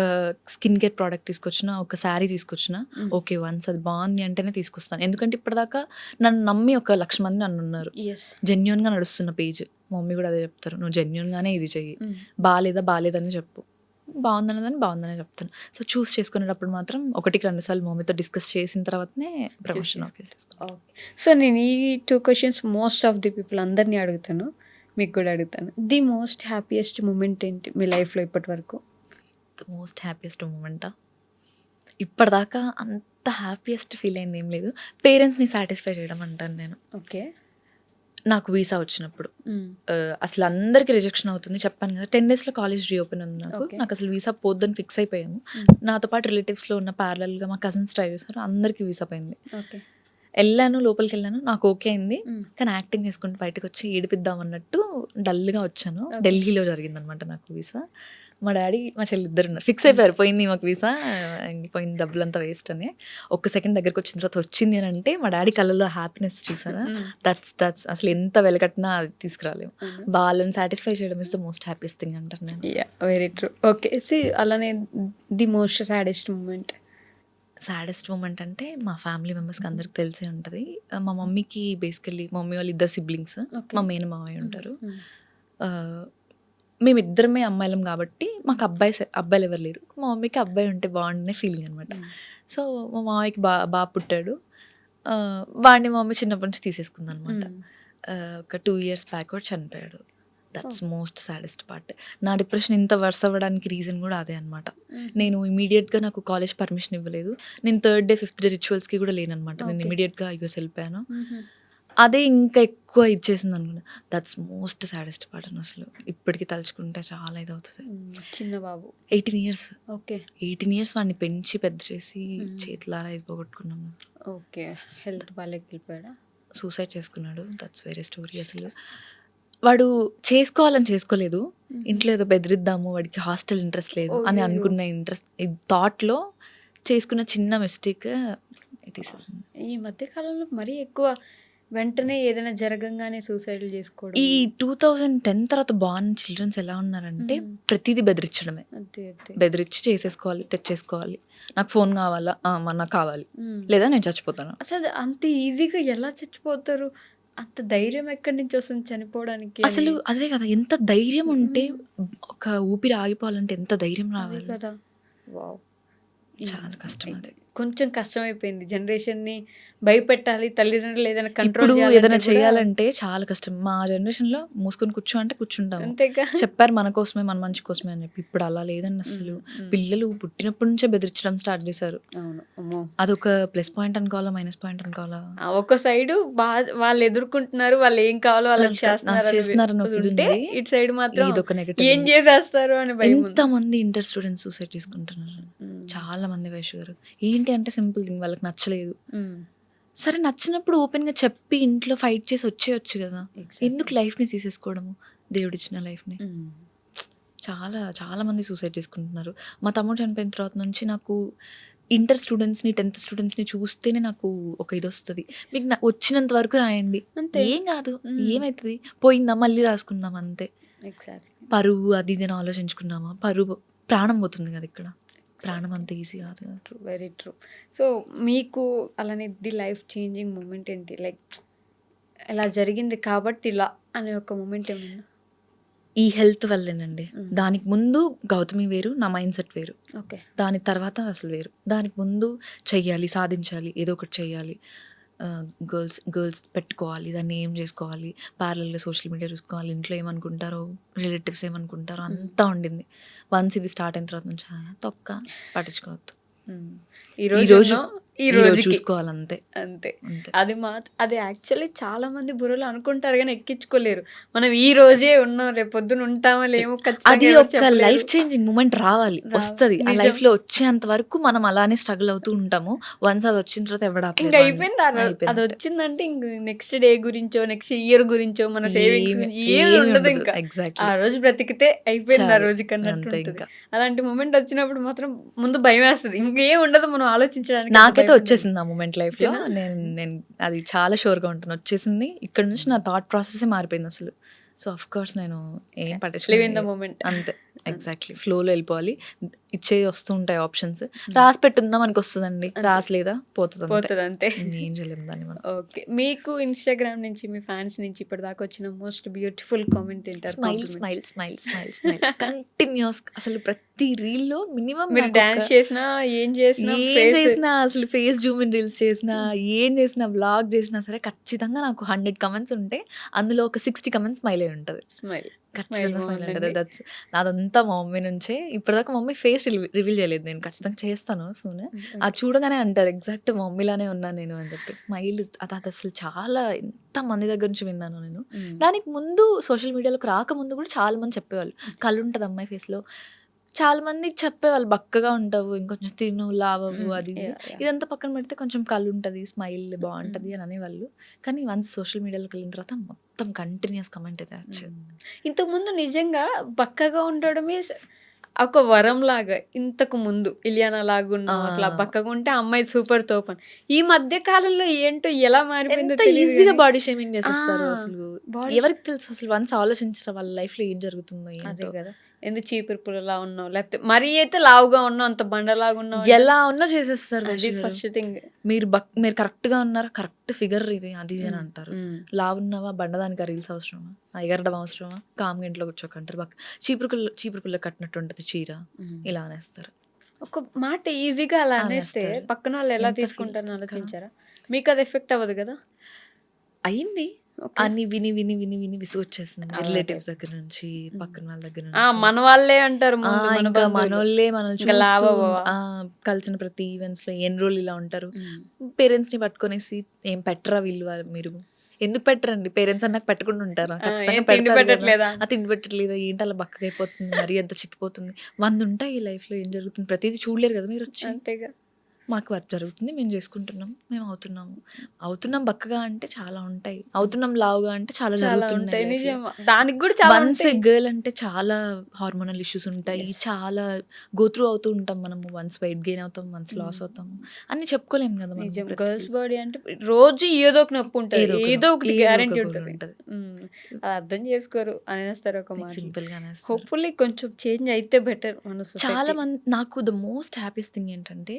స్కిన్ కేర్ ప్రోడక్ట్ తీసుకొచ్చిన, ఒక శారీ తీసుకొచ్చిన, ఓకే వన్స్ అది బాగుంది అంటేనే తీసుకొస్తాను. ఎందుకంటే ఇప్పటిదాకా నన్ను నమ్మి 1,00,000 మంది నన్ను ఉన్నారు. జెన్యూన్గా నడుస్తున్న పేజ్. మా మమ్మీ కూడా అదే చెప్తారు, నువ్వు జెన్యూన్గానే ఇది చెయ్యి, బాగాలేదని చెప్పు, బాగుందనే చెప్తాను. సో చూస్ చేసుకునేటప్పుడు మాత్రం 1-2 సార్లు మమ్మీతో డిస్కస్ చేసిన తర్వాతనే ప్రమోషన్ ఓకే చేసుకుంటాను. సో నేను ఈ 2 questions most of the people అందరినీ అడుగుతాను, మీకు కూడా అడుగుతాను. ది మోస్ట్ హ్యాపీయెస్ట్ మూమెంట్ ఏంటి మీ లైఫ్లో ఇప్పటి వరకు? ద మోస్ట్ హ్యాపీయెస్ట్ మూమెంటా? ఇప్పటిదాకా అంత హ్యాపీయెస్ట్ ఫీల్ అయింది ఏం లేదు. పేరెంట్స్ని సాటిస్ఫై చేయడం అంటాను నేను. ఓకే. నాకు వీసా వచ్చినప్పుడు అసలు అందరికీ రిజెక్షన్ అవుతుంది చెప్పాను కదా. 10 daysలో కాలేజ్ రీఓపెన్ ఉంది నాకు. Okay. నాకు అసలు వీసా పోద్దని ఫిక్స్ అయిపోయాము. నాతో పాటు రిలేటివ్స్లో ఉన్న ప్యారలల్గా మా కజిన్స్ ట్రై చేశారు, అందరికీ వీసా పోయింది. ఓకే. వెళ్ళాను, లోపలికి వెళ్ళాను, నాకు ఓకే అయింది. కానీ యాక్టింగ్ చేసుకుంటూ బయటకు వచ్చి ఏడిపిద్దాం అన్నట్టు డల్గా వచ్చాను. ఢిల్లీలో జరిగిందనమాట నాకు వీసా. మా డాడీ మా చెల్లి ఇద్దరు ఉన్నారు, ఫిక్స్ అయిపోయారు పోయింది మాకు వీసా, పోయింది డబ్బులంతా వేస్ట్ అని. ఒక్క సెకండ్ దగ్గరకు వచ్చిన తర్వాత వచ్చింది అని అంటే మా డాడీ కళ్ళలో హ్యాపీనెస్ చూసారా, దట్స్ అసలు ఎంత వెలకట్టినా అది తీసుకురాలేము. వాళ్ళని సాటిస్ఫై చేయడం is the most happiest thing అంటారు నేను. Very true. ఓకే. అలానే the most saddest moment? Saddest moment అంటే మా ఫ్యామిలీ మెంబర్స్కి అందరికి తెలిసే ఉంటుంది. మా మమ్మీకి బేసికల్లీ మా మమ్మీ వాళ్ళు 2 siblings, మా మేన మామయ్య ఉంటారు. మేమిద్దరమే అమ్మాయిలం కాబట్టి మాకు అబ్బాయిలు ఎవరు లేరు. మా మమ్మీకి అబ్బాయి ఉంటే బాగుండే ఫీలింగ్ అనమాట. సో మా మామయ్యకి బాగా పుట్టాడు. వాడిని మా మమ్మీ చిన్నప్పటి నుంచి తీసేసుకుంది అనమాట. ఒక 2 years బ్యాక్ కూడా చనిపోయాడు. That's most saddest part. నా డిప్రెషన్ ఇంత వర్స్ అవ్వడానికి రీజన్ కూడా అదే అనమాట. నేను ఇమీడియట్గా నాకు కాలేజ్ పర్మిషన్ ఇవ్వలేదు. నేను 3rd day 5th day రిచువల్స్కి కూడా లేనమాట. నేను ఇమీడియట్గా యూఎస్ వెళ్ళిపోయాను. అదే ఇంకా ఎక్కువ ఇచ్చేసింది అనుకున్నా. దట్స్ మోస్ట్ సాడెస్ట్ పార్ట్ అని అసలు ఇప్పటికి తలుచుకుంటే చాలా ఇదవుతుంది. చిన్న బాబు 18 ఇయర్స్ ఓకే 18 ఇయర్స్ వాడిని పెంచి పెద్ద చేసి చేతులారా ఇది పోగొట్టుకున్నాము. ఓకే హెల్త్ బాగాలేక వెళ్ళిపోయాడా? సూసైడ్ చేసుకున్నాడు. దట్స్ వేరే స్టోరీ. అసలు వాడు చేసుకోవాలని చేసుకోలేదు, ఇంట్లో ఏదో బెదిరిద్దాము వాడికి హాస్టల్ ఇంట్రెస్ట్ లేదు అని అనుకున్న ఇంట్రెస్ట్ థాట్లో చేసుకున్న చిన్న మిస్టేక్ తీసేసింది. ఈ మధ్య కాలంలో మరీ ఎక్కువ వెంటనే ఏదైనా జరగంగానే సూసైడ్లు చేసుకోవడం. ఈ 2010 తర్వాత బాగున్న చిల్డ్రన్స్ ఎలా ఉన్నారంటే ప్రతిదీ బెదిరించడమే. అంతే అంతే బెదిరించి చేసేసుకోవాలి, తెచ్చేసుకోవాలి. నాకు ఫోన్ కావాలా, నాకు కావాలి, లేదా నేను చచ్చిపోతాను. అసలు అంత ఈజీగా ఎలా చచ్చిపోతారు? అంత ధైర్యం ఎక్కడి నుంచి వస్తుంది చనిపోవడానికి? అసలు అదే కదా, ఎంత ధైర్యం ఉంటే ఒక ఊపిరి ఆగిపోవాలంటే ఎంత ధైర్యం రావాలి కదా. వావ్, చాలా కష్టం. అది కొంచెం కష్టమైపోయింది. జనరేషన్ని భయపెట్టాలి, తల్లిదండ్రులు ఏదైనా కంట్రోల్ ఇప్పుడు ఏదైనా చేయాలంటే చాలా కష్టం. మా జనరేషన్ లో మూసుకొని కూర్చో అంటే కూర్చుంటాము. అంతేగా. చెప్పారు మన కోసమే, మన మంచి కోసమే అని చెప్పి. ఇప్పుడు అలా లేదండి అసలు. పిల్లలు పుట్టినప్పటి నుంచే బెదిరించడం స్టార్ట్ చేశారు. అదొక ప్లస్ పాయింట్ అనుకోవాలా, మైనస్ పాయింట్ అనుకోవాలా? ఒక సైడ్ వాళ్ళు ఎదుర్కొంటున్నారు, వాళ్ళు ఏం కావాలో వాళ్ళకి చేస్తున్నారు, ఇటు సైడ్ మాత్రం ఇదొక నెగటివ్. ఏం చేసేస్తారు అని భయం. ఎంత మంది ఇంటర్ స్టూడెంట్స్ సూసైడ్ చేసుకుంటున్నారు, చాలా మంది. వైషు గారు ఏంటి అంటే సింపుల్ థింగ్, వాళ్ళకి నచ్చలేదు. సరే నచ్చినప్పుడు ఓపెన్ గా చెప్పి ఇంట్లో ఫైట్ చేసి వచ్చేయచ్చు కదా. ఎందుకు లైఫ్ ని తీసేసుకోవడము, దేవుడిచ్చిన లైఫ్ ని? చాలా చాలా మంది సూసైడ్ చేసుకుంటున్నారు. మా తమ్ముడు చనిపోయిన తర్వాత నుంచి నాకు ఇంటర్ స్టూడెంట్స్ని 10th స్టూడెంట్స్ని చూస్తేనే నాకు ఒక ఇది వస్తుంది. మీకు వచ్చినంత వరకు రాయండి, ఏం కాదు, ఏమవుతుంది, పోయిందా మళ్ళీ రాసుకుందాం అంతే. పరువు అది ఇది అని ఆలోచించుకున్నామా, పరువు ప్రాణం పోతుంది కదా ఇక్కడ. ప్రాణం అంత ఈజీ కాదు కదా. True, very true. సో మీకు అలానే ది లైఫ్ చేంజింగ్ మూమెంట్ ఏంటి? లైక్ ఇలా జరిగింది కాబట్టి ఇలా అనే ఒక మూమెంట్ ఏమన్నా? ఈ హెల్త్ వల్లేనండి. దానికి ముందు గౌతమి వేరు, నా మైండ్ సెట్ వేరు. ఓకే. దాని తర్వాత అసలు వేరు. దానికి ముందు చెయ్యాలి, సాధించాలి, ఏదో ఒకటి చెయ్యాలి, గర్ల్స్ పెట్టుకోవాలి, దాన్ని ఏం చేసుకోవాలి, ప్యారలల్గా సోషల్ మీడియా చూసుకోవాలి, ఇంట్లో ఏమనుకుంటారో, రిలేటివ్స్ ఏమనుకుంటారో అంతా ఉండింది. వన్స్ ఇది స్టార్ట్ అయిన తర్వాత నుంచి తొక్క పట్టించుకోవద్దు. ఈ రోజు చూసుకోవాలి అంతే అంతే. అది యాక్చువల్లీ చాలా మంది బుర్రలో అనుకుంటారు కానీ ఎక్కించుకోలేరు. మనం ఈ రోజే ఉన్నాం, రేపు పొద్దున ఉంటామో లేమో. అది ఒక లైఫ్ చేంజింగ్ మూమెంట్ రావాలి, వస్తుంది. ఆ లైఫ్ లో వచ్చేంత వరకు మనం అలానే స్ట్రగుల్ అవుతూ ఉంటాము. వన్స్ అది వచ్చిన తర్వాత ఇంకా అయిపోయింది. అది వచ్చిందంటే ఇంక నెక్స్ట్ డే గురించో, నెక్స్ట్ ఇయర్ గురించో, మన సేవింగ్స్ ఏమి ఉండదు. ఇంకా ఆ రోజు బ్రతికితే అయిపోయింది ఆ రోజు కన్నట్టు. అలాంటి మూమెంట్ వచ్చినప్పుడు మాత్రం ముందు భయం వేస్తుంది, ఇంకేం ఉండదు మనం ఆలోచించడానికి. నాకైతే వచ్చేసింది ఆ మూమెంట్ లైఫ్ లో. నేను అది చాలా షూర్గా ఉంటాను, వచ్చేసింది. ఇక్కడ నుంచి నా థాట్ ప్రాసెస్ మారిపోయింది అసలు. సో ఆఫ్ కోర్స్ నేను ఏం పట్టించుకోలేదు అంతే. ఎగ్జాక్ట్లీ ఫ్లోలో వెళ్ళిపోవాలి. ఇచ్చే వస్తూ ఉంటాయి ఆప్షన్స్, రాసి పెట్టుందా మనకి వస్తుందండి, రాసలేదా పోతుంది అంతే. ఏం చేయలేము దాన్ని మనం. ఓకే. మీకు ఇన్స్టాగ్రామ్ నుంచి మీ ఫ్యాన్స్ నుంచి ఇప్పటిదాకా వచ్చిన మోస్ట్ బ్యూటిఫుల్ కామెంట్ ఏంటారు? Smile smile smile smile smile continues. అసలు ప్రతి రీల్ లో మినిమం మీరు డాన్స్ చేసినా, ఏం చేసినా, అసలు ఫేస్ జూమ్ ఇన్ రీల్స్ చేసినా, ఏం చేసినా, వ్లాగ్ చేసినా సరే ఖచ్చితంగా నాకు 100 కమెంట్స్ ఉంటే అందులో ఒక 60 కమెంట్స్ స్మైల్ అయి ఉంటుంది. ఖచ్చితంగా స్మైల్ ఉంటుంది. నాదంతా మా మమ్మీ నుంచే. ఇప్పటిదాకా మమ్మీ ఫేస్ రివీల్ చేయలేదు, నేను ఖచ్చితంగా చేస్తాను సూన్. అది చూడగానే అంటారు ఎగ్జాక్ట్ మమ్మీలానే ఉన్నాను నేను అని చెప్పి. స్మైల్ అది అసలు చాలా ఎంత మంది దగ్గర నుంచి విన్నాను నేను. దానికి ముందు సోషల్ మీడియాలోకి రాకముందు కూడా చాలా మంది చెప్పేవాళ్ళు, కళ్ళు ఉంటుంది అమ్మాయి ఫేస్లో. చాలా మంది చెప్పేవాళ్ళు, బక్కగా ఉంటావు, ఇంకొంచెం తిను, లావవు, అది ఇదంతా పక్కన పెడితే కొంచెం కళ్ళు ఉంటుంది, స్మైల్ బాగుంటుంది అని అనేవాళ్ళు. కానీ వన్స్ సోషల్ మీడియాలోకి వెళ్ళిన తర్వాత మొత్తం కంటిన్యూస్ కమెంట్ అయితే వచ్చేది. ఇంతకుముందు నిజంగా బక్కగా ఉండడమే ఒక వరం లాగా. ఇంతకు ముందు ఇలియానా లాగా ఉన్నాం, అసలు బక్కగా ఉంటే అమ్మాయి సూపర్ తోపన్. ఈ మధ్య కాలంలో ఏంటో ఎలా మారిపోయిందో ఈజీగా బాడీ షేమింగ్ చేసేస్తారు. అసలు ఎవరికి తెలుసు అసలు వన్స్ ఆలోచించారు వాళ్ళ లైఫ్ లో ఏం జరుగుతుందో. అదే కదా, ఎందుకు చీపురు పుల్లలా ఉన్నావు, లేకపోతే మరీ అయితే లావుగా ఉన్నావు, అంత బండలాగా ఉన్నావు, ఎలా ఉన్నా చేసేస్తారు. ఫస్ట్ థింగ్ మీరు కరెక్ట్ గా ఉన్నారా, కరెక్ట్ ఫిగర్ ఇది అది అని అంటారు. లావు ఉన్నావా, బండదానికి రీల్స్ అవసరమా, ఎగరడం అవసరమా, కామ్గా ఇంట్లో కూర్చోకంటారు. చీపురు పుల్ల కట్టినట్టు ఉంటుంది చీర, ఇలా అనేస్తారు. ఒక మాట ఈజీగా అలా అనేస్తే పక్కన వాళ్ళు ఎలా తీసుకుంటారని ఆలోచించారా? మీకు అది ఎఫెక్ట్ అవ్వదు కదా? అయింది అన్ని విని విని విని విని విసుగొచ్చేసింది. రిలేటివ్స్ దగ్గర నుంచి, పక్కన వాళ్ళ దగ్గర నుంచి. మన వాళ్ళే అంటారు, ఇంకా మనోళ్ళే మనల్ని కలిసిన ప్రతి ఈవెంట్స్ లో ఎన్ని రోజులు ఇలా ఉంటారు. పేరెంట్స్ ని పట్టుకొనేసి ఏం పెట్టరా వీళ్ళు, మీరు ఎందుకు పెట్టరండి? పేరెంట్స్ అన్నాక పెట్టకుండా ఉంటారా? ఖచ్చితంగా ఏం తిండి పెడతారు కదా! పెట్టట్లేదా? తిండి పెట్టట్లేదా? ఏంటి అలా బక్కగా అయిపోతుంది, మరీ అంత చిక్కిపోతుంది. 100 ఉంటాయి ఈ లైఫ్‌లో ఏం జరుగుతుంది. ప్రతీదీ చూడలేరు కదా మీరొచ్చి. అంతేగా. మాకు వర్క్ జరుగుతుంది. మేము చేసుకుంటున్నాం. మేము అవుతున్నాము. అవుతున్నాం బక్కగా అంటే చాలా ఉంటాయి. అవుతున్నాం లావుగా అంటే చాలా చాలా జరుగుతున్నాయి ఉంటాయి. లైఫ్‌లో. నిజం. దానికి కూడా చాలా వన్స్ ఉంటాయి. గర్ల్ అంటే చాలా హార్మోనల్ ఇష్యూస్ ఉంటాయి. Yes. చాలా గో త్రూ అవుతూ ఉంటాం మనము. వన్స్ వెయిట్ గెయిన్ అవుతాం, వన్స్ లాస్ అవుతాము. అన్నీ చెప్పుకోలేము కదా మనం నిజం. ప్రతిదీ. గర్ల్స్ బాడీ అంటే రోజు ఏదో ఒక నొప్పి ఉంటది. ఏదో ఒక ఏదో నొప్పి, ఒకటి ఏదో ఒక గ్యారంటీ గోల్ ఉంటది. ఉంటది. అది అర్థం చేసుకోరు అనేస్తారు ఒక మాట. సింపుల్‌గా అనేస్తారు. హోప్‌ఫుల్లీ కొంచెం చేంజ్ అయితే బెటర్ మన చాలా సొసైటీ. మంది నాకు ద మోస్ట్ హ్యాపీయెస్ట్ థింగ్ ఏంటంటే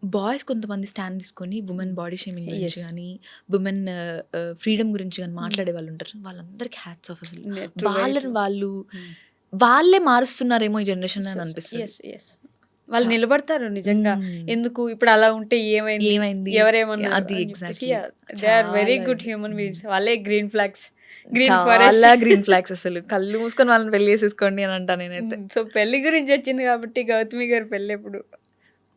బాయ్స్ కొంతమంది స్టాండ్ తీసుకొని వుమెన్ బాడీ షేమింగ్ గురించి Yes. గానీ, వుమెన్ ఫ్రీడమ్ గురించి గానీ మాట్లాడే వాళ్ళు ఉంటారు. వాళ్ళందరికీ హ్యాట్స్ ఆఫ్ అసలు. వాళ్ళని వాళ్ళు వాళ్ళే మారుస్తున్నారేమో ఈ జనరేషన్ అని అనిపిస్తది. యెస్. యెస్. వాళ్ళు నిలబడతారు నిజంగా. ఎందుకు ఇప్పుడు అలా ఉంటే ఏమైంది? ఏమైంది? ఎవరేమన్నారు? అది అని చెప్పేసి ఎగ్జాక్ట్‌లీ. దే ఆర్ వెరీ చాలా గుడ్ హ్యూమన్ బీయింగ్స్. వాళ్ళే గ్రీన్ ఫ్లాగ్స్. గ్రీన్ చాలా ఫారెస్ట్. గ్రీన్ ఫ్లాగ్స్ అసలు. కళ్ళు మూసుకొని వాళ్ళని పెళ్లి చేసేసుకోండి అని అంటా నేనైతే. సో పెళ్లి గురించి వచ్చింది కాబట్టి గౌతమి గారి పెళ్లి ఎప్పుడు?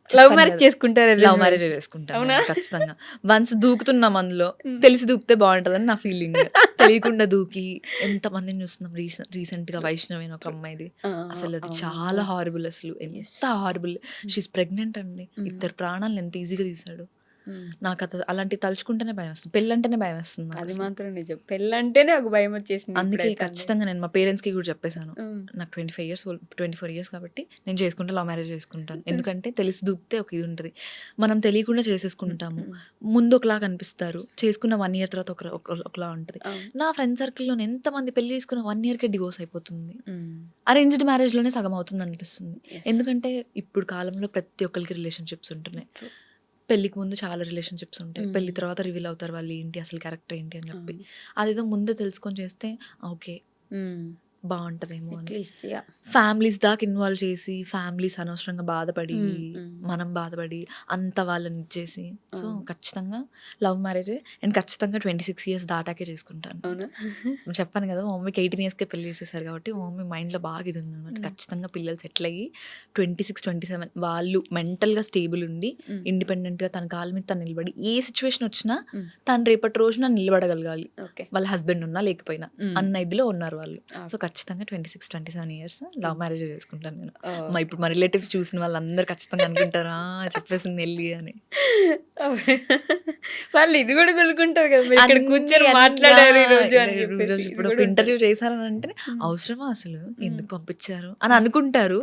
లవ్ మ్యారేజ్ చేసుకుంటారు. లవ్ మ్యారేజ్ చేసుకుంటాను అవునా? నేను ఖచ్చితంగా. వన్స్ దూకుతున్నాం అందులో, తెలిసి దూకితే బాగుంటదని నా ఫీలింగ్. తెలియకుండా దూకి ఎంతమందిని చూస్తున్నాం. రీసెంట్‌గా వైష్ణవి అని ఒక అమ్మాయిది. అసలు అది చాలా హారిబుల్ అసలు. ఎంత హారిబుల్. షీస్ ప్రెగ్నెంట్ అండి. ఇద్దరు ప్రాణాలను ఎంత ఈజీగా తీసాడు. నాకు అలాంటివి తలుచుకుంటేనే భయం వస్తుంది. పెళ్ళంటేనే భయం వస్తుంది నాకు అది అసలు. మాత్రం నిజం. పెళ్ళంటేనే ఒక భయం వచ్చేసింది అందుకే ఇప్పుడైతే. ఖచ్చితంగా నేను మా పేరెంట్స్‌కి కూడా చెప్పేసాను. ఉమ్. నాకు 24 ఇయర్స్ కాబట్టి నేను చేసుకుంటే లవ్ మ్యారేజ్ చేసుకుంటాను. ఎందుకంటే తెలిసి దూకితే ఒక ఇది ఉంటది. మనం తెలియకుండా చేసేసుకుంటాము. ముందు ఒకలాగా అనిపిస్తారు. చేసుకున్న 1 ఇయర్ తర్వాత ఒకలా ఉంటది. అవును. నా ఫ్రెండ్ సర్కిల్‌లో ఎంతమంది పెళ్లి చేసుకున్న 1 ఇయర్‌కే డివోర్స్ అయిపోతుంది. ఉమ్. అరేంజ్డ్ మ్యారేజ్‌లోనే సగం అవుతుంది అనిపిస్తుంది. Yes. ఎందుకంటే ఇప్పుడు కాలంలో ప్రతి ఒక్కరికి రిలేషన్‌షిప్స్ ఉంటున్నాయి. True. పెళ్ళికి ముందు చాలా రిలేషన్‌షిప్స్ ఉంటాయి. పెళ్లి తర్వాత రివీల్ అవుతారు వాళ్ళు ఏంటి, అసలు క్యారెక్టర్ ఏంటి అని చెప్పి. అదేదో ముందే తెలుసుకొని చేస్తే ఓకే బావుంటదేమో అని. At least yeah. ఫ్యామిలీస్ దాకా ఇన్వాల్వ్ చేసి, ఫ్యామిలీస్ అనవసరంగా బాధపడి, మనం బాధపడి, అంత వాళ్ళని ఇచ్చేసి. సో, ఖచ్చితంగా లవ్ మ్యారేజే. అండ్ ఖచ్చితంగా 26 ఇయర్స్ దాటాకే చేసుకుంటాను. అవునా? చెప్పాను కదా! మా మమ్మీకి 18 ఇయర్స్‌కే పెళ్లి చేసేసారు కాబట్టి, మా మమ్మీ మైండ్‌లో బాగా ఇది ఉందనమాట. ఖచ్చితంగా పిల్లలు సెటిల్ అయ్యి 26, 27 వాళ్ళు మెంటల్‌గా స్టేబుల్ ఉండి, ఇండిపెండెంట్‌గా తన కాళ్ళ మీద తను నిలబడి, ఏ సిచ్యువేషన్ వచ్చినా తను రేపటి రోజున నిలబడగలగాలి. ఓకే. వాళ్ళ హస్బెండ్ ఉన్నా లేకపోయినా అన్న ఇదిలో ఉన్నారు వాళ్ళు. సో ఖచ్చితంగా 26, 27 ఇయర్స్ లవ్ మ్యారేజ్ చేసుకుంటాను నేను. ఇప్పుడు మా రిలేటివ్స్ చూసిన వాళ్ళందరూ ఖచ్చితంగా అనుకుంటారా చెప్పేసింది వెళ్ళి అని. వాళ్ళు ఇది కూడా కొనుక్కుంటారు కదా, మీరు ఇక్కడ అన్ని కూర్చొని అన్ని మాట్లాడారు ఈ రోజు అని ఈ చెప్పేసి. రోజు ఇది ఇప్పుడు కూడా ఒక ఉంటుంది. ఇంటర్వ్యూ చేశారని అంటే అవసరమా అసలు ఎందుకు పంపించారు అని అనుకుంటారు.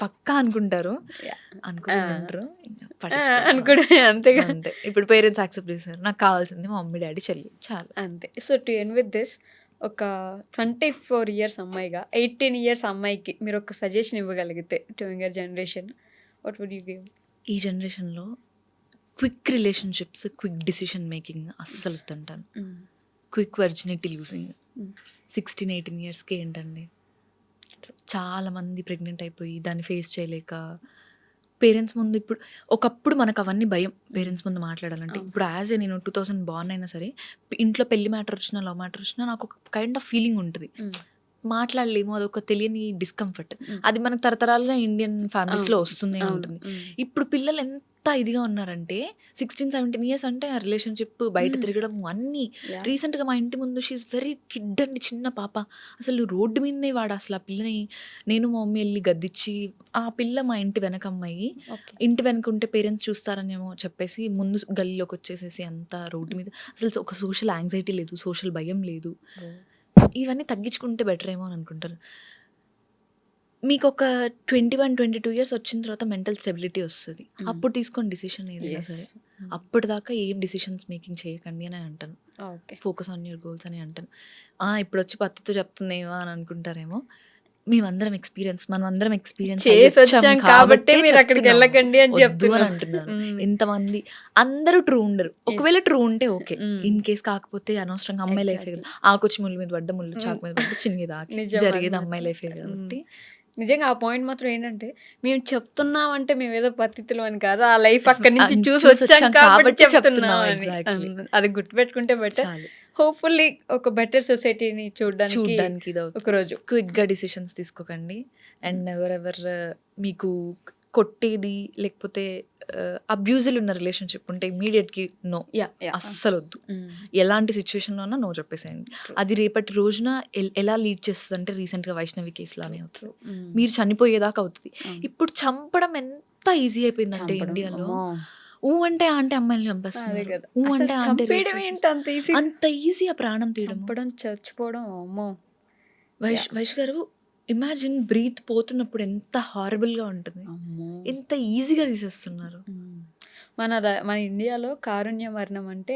పక్కా అనుకుంటారు. Yeah. అనుకుంటారు అనుకోండి అంతేగా. అంతే. ఇప్పుడు పేరెంట్స్ యాక్సెప్ట్ చేశారు. నాకు కావాల్సింది మా మమ్మీ డాడీ చెల్లి చాలు. అంతే. So to end with this, ఒక 24 ఇయర్స్ అమ్మాయిగా 18 ఇయర్స్ అమ్మాయికి మీరు ఒక సజెషన్ ఇవ్వగలిగితే to younger generation, what would you give? ఈ జనరేషన్లో quick relationships, quick decision making అస్సలు వద్దంటాను. క్విక్ వర్జినిటీ లూజింగ్ 16, 18 ఇయర్స్కి ఏంటండి, చాలామంది ప్రెగ్నెంట్ అయిపోయి దాన్ని ఫేస్ చేయలేక పేరెంట్స్ ముందు. ఇప్పుడు ఒకప్పుడు మనకు అవన్నీ భయం పేరెంట్స్ ముందు మాట్లాడాలంటే. ఇప్పుడు యాజ్ ఏ నేను 2000 బార్న్ అయినా సరే ఇంట్లో పెళ్లి మ్యాటర్ వచ్చినా లవ్ మ్యాటర్ వచ్చినా నాకు ఒక కైండ్ ఆఫ్ ఫీలింగ్ ఉంటుంది. మాట్లాడలేము, అదొక తెలియని డిస్కంఫర్ట్. అది మనకు తరతరాలుగా ఇండియన్ ఫ్యామిలీస్లో వస్తూనే ఉంటుంది. ఇప్పుడు పిల్లలు ఎంత ఇదిగా ఉన్నారంటే 16, 17 ఇయర్స్ అంటే ఆ రిలేషన్షిప్, బయట తిరగడం అన్నీ. రీసెంట్గా మా ఇంటి ముందు షీఈస్ వెరీ కిడ్ అండి, చిన్న పాప. అసలు రోడ్డు మీదనే వాడు అసలు ఆ పిల్లని నేను మా మమ్మీ వెళ్ళి గద్దిచ్చి, ఆ పిల్ల మా ఇంటి వెనక అమ్మాయి, ఇంటి వెనక ఉంటే పేరెంట్స్ చూస్తారనేమో చెప్పేసి ముందు గల్లీలోకి వచ్చేసేసి అంత రోడ్డు మీద. అసలు ఒక సోషల్ యాంగ్జైటీ లేదు, సోషల్ భయం లేదు. ఇవన్నీ తగ్గించుకుంటే బెటర్ ఏమో అని అనుకుంటారు. మీకు ఒక 21, 22 ఇయర్స్ వచ్చిన తర్వాత మెంటల్ స్టెబిలిటీ వస్తుంది. అప్పుడు తీసుకొని డిసిషన్ ఏదైనా సరే. అప్పటిదాకా ఏం డిసిషన్స్ మేకింగ్ చేయకండి అని అంటాను. ఫోకస్ ఆన్ యువర్ గోల్స్ అని అంటాను. ఇప్పుడు వచ్చి పత్తితో చెప్తుందేమో అని అనుకుంటారేమో. మనమందరం ఎక్స్పీరియన్స్ చేసొచ్చాం కాబట్టి మీరు అక్కడికి వెళ్ళకండి అని చెప్తున్నాను. అంటున్నాను. ఎంతమంది అందరూ ట్రూ ఉండరు. ఒకవేళ ట్రూ ఉంటే ఓకే. ఇన్ కేస్ కాకపోతే అనవసరంగా అమ్మాయి లైఫే కదా. ఆకొచ్చి ముళ్ళు మీద పడ్డ, ముళ్ళు చాకు మీద పడ్డ, చిన్నది ఆకి జరిగేది అమ్మాయి లైఫే కాబట్టి. నిజంగా ఆ పాయింట్ మాత్రం ఏంటంటే, మేము చెప్తున్నామంటే మేము ఏదో పద్ధతులు అని కాదు, ఆ లైఫ్ అక్కడి నుంచి చూసి వచ్చాం కాబట్టి చెప్తున్నాం అని. అది గుర్తుపెట్టుకుంటే బెటర్. హోప్ఫుల్లీ ఒక బెటర్ సొసైటీని చూడడానికి ఒక రోజు. క్విక్గా డిసిషన్స్ తీసుకోకండి. అండ్ ఎవరెవర్ మీకు కొట్టేది లేకపోతే అబ్యూజులు ఉన్న రిలేషన్షిప్ ఉంటే ఇమీడియట్‌గా నో. యాహ్! యాహ్! అస్సలొద్దు. ఎలాంటి సిచ్యువేషన్‌లో అన్నా నో చెప్పేసేయండి. అది రేపటి రోజున ఎలా లీడ్ చేస్తదంటే రీసెంట్‌గా వైష్ణవి కేసులానే అవుతది. మీరు చనిపోయేదాకా అవుతది. ఇప్పుడు చంపడం ఎంత ఈజీ అయిపోయిందంటే ఇండియాలో. అంటే అమ్మాయిల్ని అదే చంపేస్తున్నారు. కదా! అంటే రేప్ చంపేయడం ఏంటి చేసేస్తున్నారు. అంత ఈజీ? అంత ఈజీ ఆ ప్రాణం తీయడము. చంపడం, చచ్చిపోవడం అమ్మో! వైష్ గారు ఇమాజిన్ బ్రీత్ పోతున్నప్పుడు ఎంత హారబుల్‌గా ఉంటుంది. అమ్మో! ఎంత ఈజీగా తీసేస్తున్నారు. మన ఇండియాలో కారుణ్య మరణం అంటే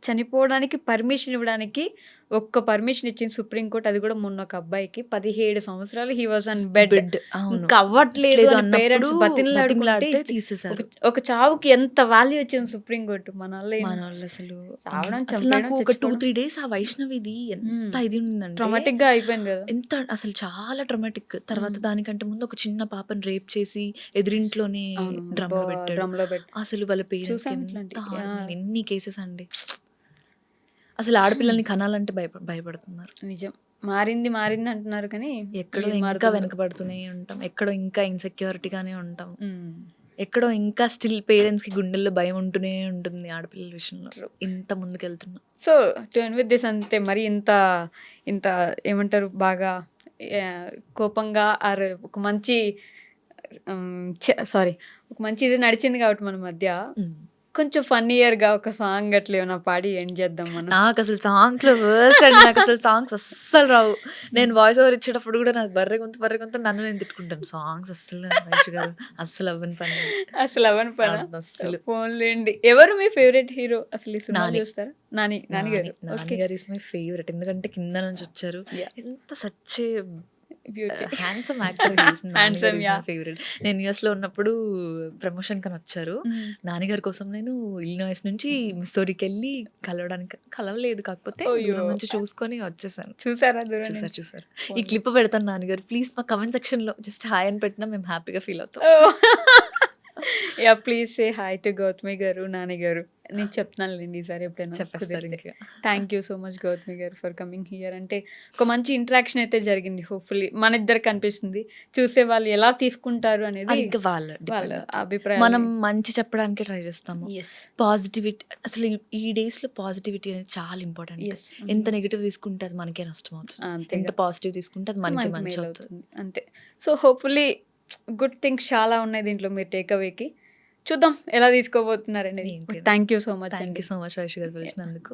చనిపోవడానికి పర్మిషన్ ఇవ్వడానికి ఒక్క పర్మిషన్ ఇచ్చింది సుప్రీంకోర్టు. అది కూడా మొన్న ఒక అబ్బాయికి 17 సంవత్సరాలు హీ వాజ్ ఆన్ బెడ్. అవును. ఇంకా అవ్వట్లేదు లేదు అని అన్నప్పుడు పేరెంట్స్ బతిమలాడుకుంటే బతిమలాడితే తీసేశారు. ఒక చావుకి ఎంత వాల్యూ ఇచ్చింది సుప్రీంకోర్టు. మనోళ్ళు అసలు చావడం, అసలు చంపేయడం, నాకు ఒక 2, చచ్చిపోవడం 3 డేస్ ఆ వైష్ణవిది ఎంత ఇది ఉందంటే ట్రామాటిక్ గా అయిపోయింది కదా. ఎంత అసలు చాలా ట్రామాటిక్. తర్వాత దానికంటే ముందు ఒక చిన్న పాపని రేప్ చేసి ఎదురింట్లోనే డ్రమ్‌లో పెట్టాడు. డ్రమ్ లో పెట్టి అసలు వాళ్ళ పేరెంట్స్‌కి చూసాం ఎంత ఇట్లాంటివి. హార్మ్. ఎన్ని కేసెస్ అండి. అసలు ఆడపిల్లల్ని కనాలంటే భయపడుతున్నారు. నిజం. మారింది అంటున్నారు కానీ ఎక్కడో ఏం ఇంకా మారుతుందో. వెనకబడుతూనే ఉంటాం. ఎక్కడో ఇంకా ఇన్‌సెక్యూరిటీగానే ఉంటాం. ఉమ్. ఎక్కడో ఇంకా స్టిల్ పేరెంట్స్‌కి గుండెల్లో భయం ఉంటూనే ఉంటుంది ఆడపిల్లల విషయంలో. True. ఇంత ముందుకెళ్తున్నాం. So to end with this అంతే. మరి ఇంత ఏమంటారు బాగా కోపంగా ఆర్ ఒక మంచి సారీ ఒక మంచి ఇది నడిచింది కాబట్టి మన మధ్య కొంచెం ఫన్నీయర్గా ఒక సాంగ్ అట్లా ఏమైనా పాడి ఎండ్ చేద్దాం మనం. నాకు అసలు సాంగ్స్‌లో వర్స్ట్ అండి. నాకు అసలు సాంగ్స్ అస్సలు రావు. నేను వాయిస్ ఓవర్ ఇచ్చేటప్పుడు కూడా నాకు బర్రె గొంతు నన్ను నేను తిట్టుకుంటాను. సాంగ్స్ అస్సలు వైష్ గారు అస్సలు అవ్వని పని. అసలు అవని పని అస్సలు. ఫోన్లేండి. ఎవరు మీ ఫేవరెట్ హీరో అసలు ఈ సినిమా నాని. చూస్తారా? నాని గారు. నాని గారు ఇస్ మై ఫేవరెట్. ఎందుకంటే కింద నుంచి వచ్చారు. Yeah. ఎంత such beauty. Handsome actor. Handsome, yeah. Favourite. నేను యూఎస్‌లో ఉన్నప్పుడు ప్రమోషన్ కని వచ్చారు. నాన్నగారి కోసం నేను ఇలినాయిస్ నుంచి మిస్సౌరీకెళ్ళి కలవలేదు. కాకపోతే అయ్యో. దూరం నుంచి చూసుకొని వచ్చేసాను. చూసారా దూరం నుంచి? చూసారు. ఈ క్లిప్ పెడతాను నాన్నగారు. ప్లీజ్ మా కామెంట్ సెక్షన్‌లో జస్ట్ హాయ్ అని పెట్టినా మేము హ్యాపీగా ఫీల్ అవుతాం. Yeah please say hi to Gautami గారు, నాని గారు. నేను చెప్తున్నానులేండి ఈసారి ఎప్పుడైనా చెప్పేస్తారు ఇంకా. Thank you so much Gautami గారు ఫర్ కమింగ్ హియర్. అంటే ఒక మంచి ఇంటరాక్షన్ అయితే జరిగింది. హోప్ఫుల్లీ మన ఇద్దరికి అనిపిస్తుంది. చూసే వాళ్ళు ఎలా తీసుకుంటారు అనేది అది ఇంకా వాళ్ళ వాళ్ళ depend. అభిప్రాయం. మనం మంచి చెప్పడానికి ట్రై చేస్తాము. ఎస్ పాజిటివిటీ అసలు ఈ డేస్‌లో పాజిటివిటీ అనేది చాలా ఇంపార్టెంట్. ఎస్ ఎంత నెగెటివ్ తీసుకుంటే అది మనకే నష్టం అవుతుంది. అంతే ఎంత పాజిటివ్ తీసుకుంటే అది మనకే మనకి మంచి మేలు అవుతుంది. అవుతుంది అంతే. సో హోప్ఫుల్లీ గుడ్ థింగ్స్ చాలా ఉన్నాయి దీంట్లో. మీరు టేక్ అవేకి చూద్దాం ఎలా తీసుకోబోతున్నారు అనేది. ఏంటి? Thank you so much thank అండి. యూ సో మచ్ వైష్ గారు పిలిచినందుకు.